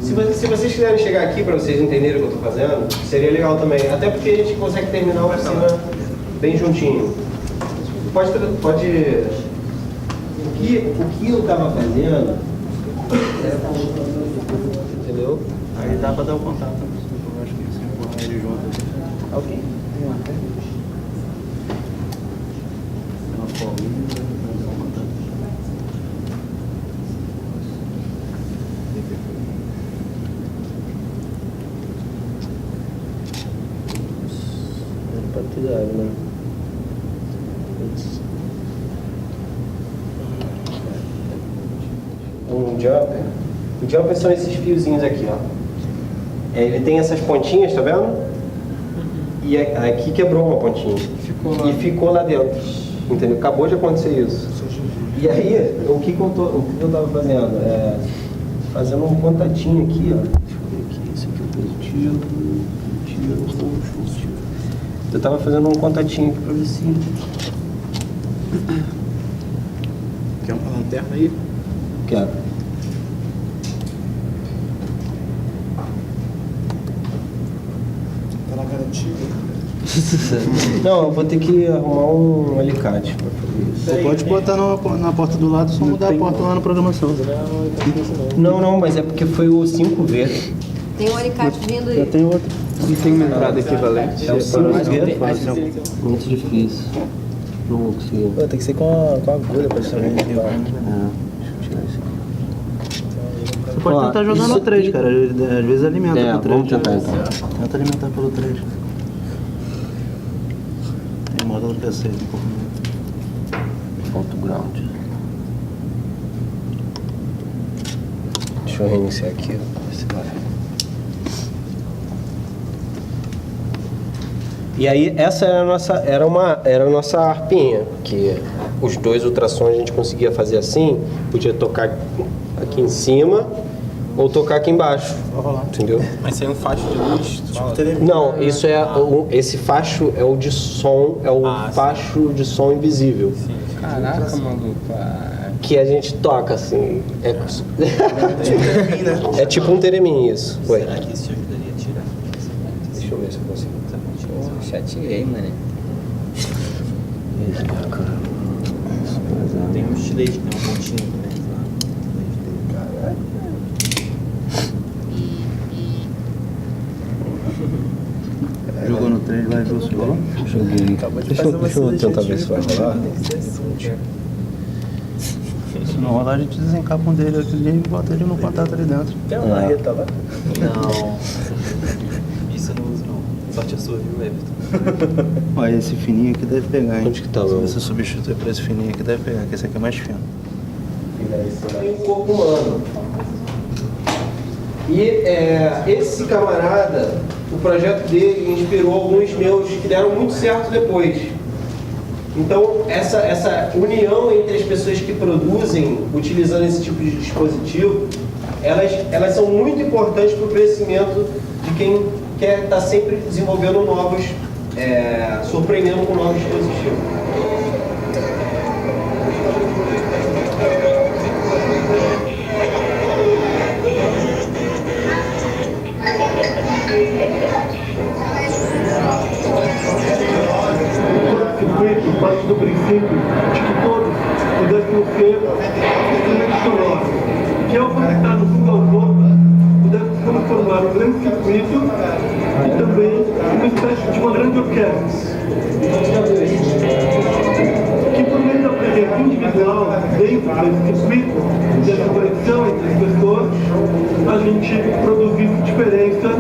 Se vocês quiserem chegar aqui para vocês entenderem o que eu estou fazendo, seria legal também. Até porque a gente consegue terminar a oficina bem juntinho. Pode... O que eu estava fazendo... Entendeu? Aí dá pra dar o contato. Eu acho que se empurrar ele junto. Ok. Uma folguinha, dá um contato. Pode ter dado, né? Um jumper. O jumper são esses fiozinhos aqui, ó. Ele tem essas pontinhas, tá vendo? E aqui quebrou uma pontinha. E ficou lá dentro. Entendeu? Acabou de acontecer isso. E aí, o que eu tava fazendo? Fazendo um contatinho aqui, ó. Deixa eu ver aqui. Esse aqui é positivo. Positivo. Eu tava fazendo um contatinho aqui pra ver se... Quer uma lanterna aí? Quero. Tá na garantia. Não, eu vou ter que arrumar um alicate pra fazer isso. Você pode botar na porta do lado, só mudar a porta lá na programação. Não, mas é porque foi o 5V. Tem um alicate vindo Já aí. tem outro. E tem uma entrada equivalente. É o 5V. Fácil. Muito difícil. Não vou conseguir. Pô, tem que ser com a agulha praticamente. Deixa eu tirar isso aqui. Você pode Ó, tentar jogar isso no 3, aqui- cara. Às vezes alimenta pelo 3. Vamos tentar então. Tenta alimentar pelo 3. Tem modo no PC. Ponto ground. Deixa eu reiniciar aqui. Ver se vai. E aí, essa era a nossa harpinha, que os 2 ultrassons a gente conseguia fazer assim, podia tocar aqui em cima ou tocar aqui embaixo, entendeu? Mas sem um facho de luz, tu fala? Não, isso esse facho é o de som, é o facho de som invisível, Caraca, maluco. que a gente toca assim, é tipo um teremin isso. Ué. Será que isso te ajudaria a tirar? Deixa eu ver se eu consigo. Já tirei, mano. Tem um estilete, tem um pontinho também. Jogou no 3 lá e viu o celular? Joguei. Deixa eu tentar ver se vai rolar. Se não rolar, a gente desencapa um dele aqui e bota ele no contato ali dentro. Tem uma marreta lá? Não. Isso eu não uso, não. Sorte a sua, viu, Everton? Olha, esse fininho aqui deve pegar, hein? Onde que tá, Se Léo? você substituir por esse fininho aqui, deve pegar, que esse aqui é mais fino. Tem um corpo humano. E esse camarada, o projeto dele inspirou alguns meus que deram muito certo depois. Então, essa união entre as pessoas que produzem, utilizando esse tipo de dispositivo, elas são muito importantes para o crescimento de quem quer estar sempre desenvolvendo novos, surpreendendo com novos dispositivos. Circuito parte do princípio de que todos pudéssemos ser instrumentos sonoros, que ao conectarmos uns aos outros, pudéssemos formar um grande circuito e também uma espécie de uma grande orquestra. Que por meio da presença individual dentro desse circuito, dessa conexão entre as pessoas, a gente produzisse diferença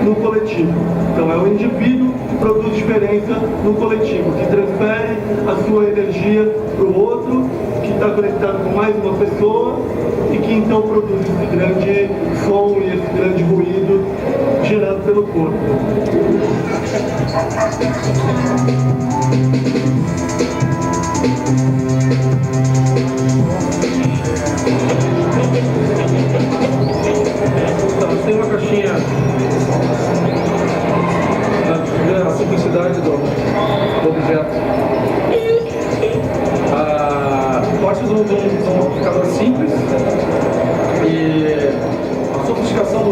no coletivo. Então é o indivíduo que produz diferença no coletivo, que transfere a sua energia para o outro, que está conectado com mais uma pessoa e que então produz esse grande som e esse grande ruído gerado pelo corpo. Tem uma caixinha a simplicidade do objeto. Partes de um amplificador simples e a sofisticação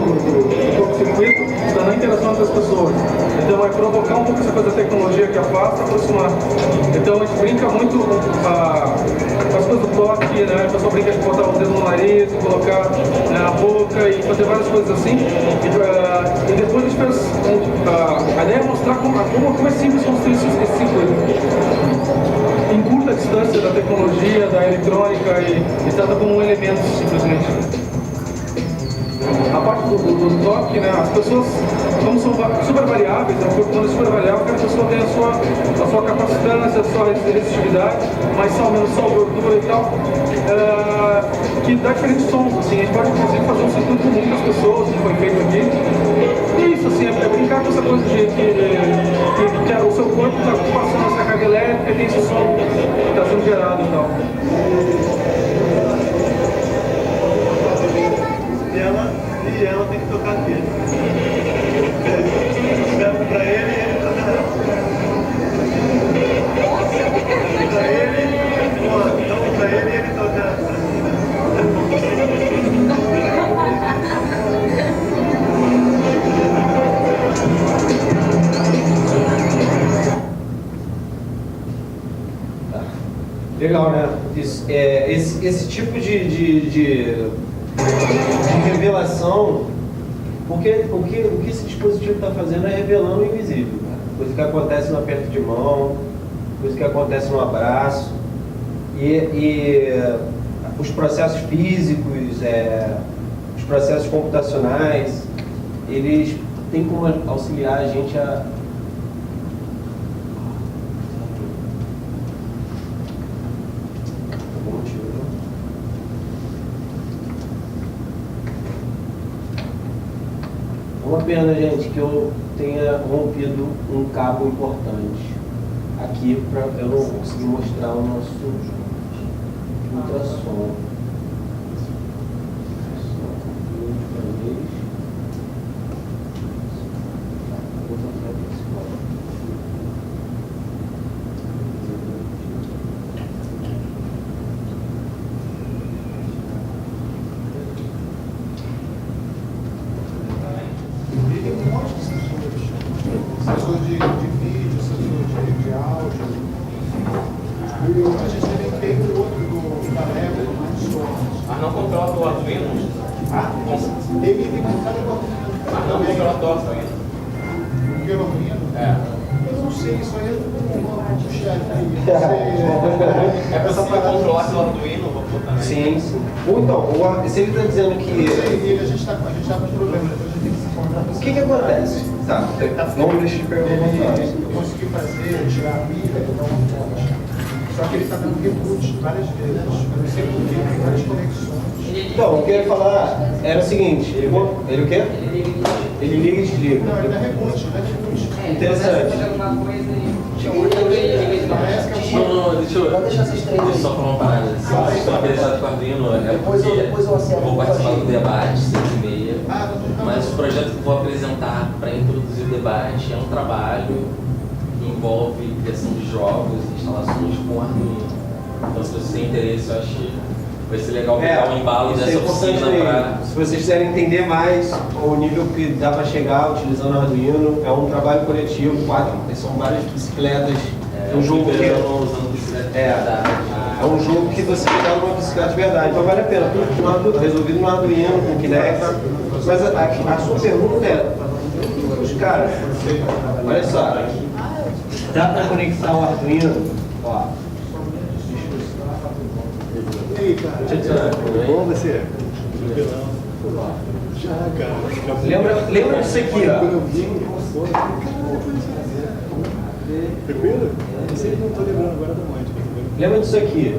fazer tecnologia que afasta, aproximar. Então a gente brinca muito com as coisas do toque, né? O pessoal brinca de botar o dedo no nariz, colocar na boca e fazer várias coisas assim. E depois a gente fez, a ideia é mostrar como é simples construir esse circuito. Em curta distância da tecnologia, da eletrônica e trata como um elemento simplesmente. A parte do toque, né, as pessoas, como são super variáveis, o corpo humano é super variável, cada pessoa tem a sua capacitância, a sua resistividade, mais sal, menos sal, gordura e tal, que dá diferentes sons, assim, a gente pode inclusive fazer um circuito comum com as pessoas, como foi feito aqui. E isso, assim, é brincar com essa coisa de que o seu corpo está passando essa carga elétrica e tem esse som que está sendo gerado e tal. E ela tem que tocar aqui. Serve pra ele e ele toca nela. Pra ele, então pra ele e ele toca. Legal, né? Esse tipo de revelação, porque o que esse dispositivo está fazendo é revelando o invisível. Coisa que acontece no aperto de mão, coisa que acontece no abraço. E os processos físicos, os processos computacionais, eles têm como auxiliar a gente a... Uma pena, gente, que eu tenha rompido um cabo importante aqui para eu não conseguir mostrar o nosso ultrassom. Sensor de vídeo, sensor de áudio. A gente também tem o outro do Lego, do Microsoft. Mas não controla o Arduino? Ele tem contato com o Arduino. Mas não controla o Arduino? O que é o Arduino? Eu não sei, isso aí é do chefe aí. É possível controlar pelo Arduino? Sim, sim. Ou então, se ele está dizendo que... A gente está com problema, depois a gente tem que se encontrar. O que acontece? Tá, vamos deixar de perguntar. Eu consegui fazer, tirar a pilha e dar uma fonte. Só que ele está dando reboot várias vezes. Eu não sei porquê, tem várias conexões. Então, o que eu ia falar era o seguinte, ele o quê? Ele liga e desliga. Não, ele dá reboot, né? Interessante. Deixa eu só falar uma parada. Se vocês estão interessados com o Arduino, é porque eu vou participar do debate 6h30. Mas o projeto que eu vou apresentar para introduzir o debate é um trabalho que envolve criação de jogos e instalações com Arduino. Então, se você tem interesse, eu acho que vai ser legal pegar um embalo dessa oficina para... Se vocês quiserem entender mais o nível que dá para chegar utilizando o Arduino, é um trabalho coletivo, são várias bicicletas. É um jogo que é um jogo que você pega numa bicicleta de verdade, então vale a pena. Tudo resolvido no Arduino, com Kinect. Mas a sua pergunta é, cara, olha só, dá para conectar o Arduino? Ó. E aí, cara? Bom você? Já, cara. Lembra disso aqui, ó. Primeiro? Eu sei que não estou lembrando agora do monte. Lembra disso aqui?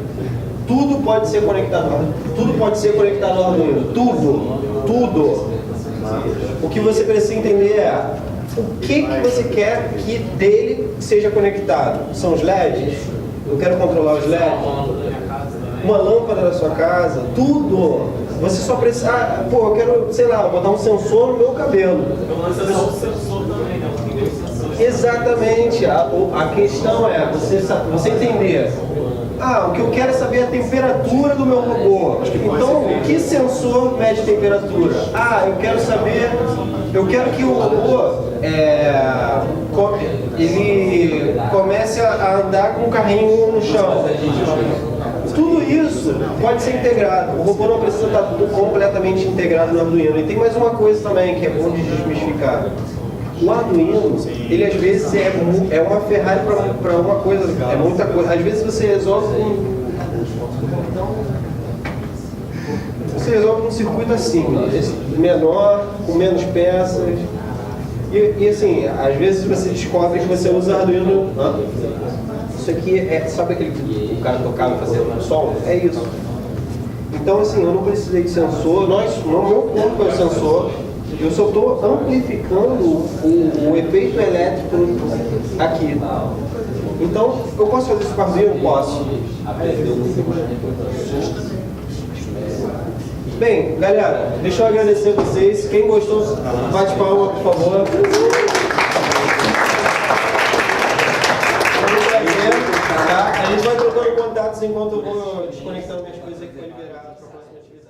Tudo pode ser conectado. Tudo pode ser conectado ao Arduino. Tudo. O que você precisa entender é o que você quer que dele seja conectado. São os LEDs? Eu quero controlar os LEDs. Uma lâmpada da sua casa, tudo. Você só precisa. Eu quero, sei lá, botar um sensor no meu cabelo. Exatamente. A questão é você entender. O que eu quero é saber a temperatura do meu robô. Então, que sensor mede temperatura? Eu quero que o robô ele comece a andar com o carrinho no chão. Tudo isso pode ser integrado. O robô não precisa estar completamente integrado no Arduino. E tem mais uma coisa também que é bom de desmistificar. O Arduino, ele às vezes é uma Ferrari para uma coisa, é muita coisa. Às vezes você resolve um circuito assim, menor, com menos peças. E assim, às vezes você descobre que você usa Arduino. Isso aqui sabe aquele que o cara tocava e fazia um som? É isso. Então assim, eu não precisei de sensor, no meu corpo é o sensor, eu só estou amplificando o efeito elétrico aqui. Então, eu posso fazer isso com Arduino? Posso. Bem, galera, deixa eu agradecer a vocês. Quem gostou, bate palma, por favor. Tá? A gente vai trocando contatos enquanto eu vou desconectando minhas coisas aqui para liberar para a próxima atividade.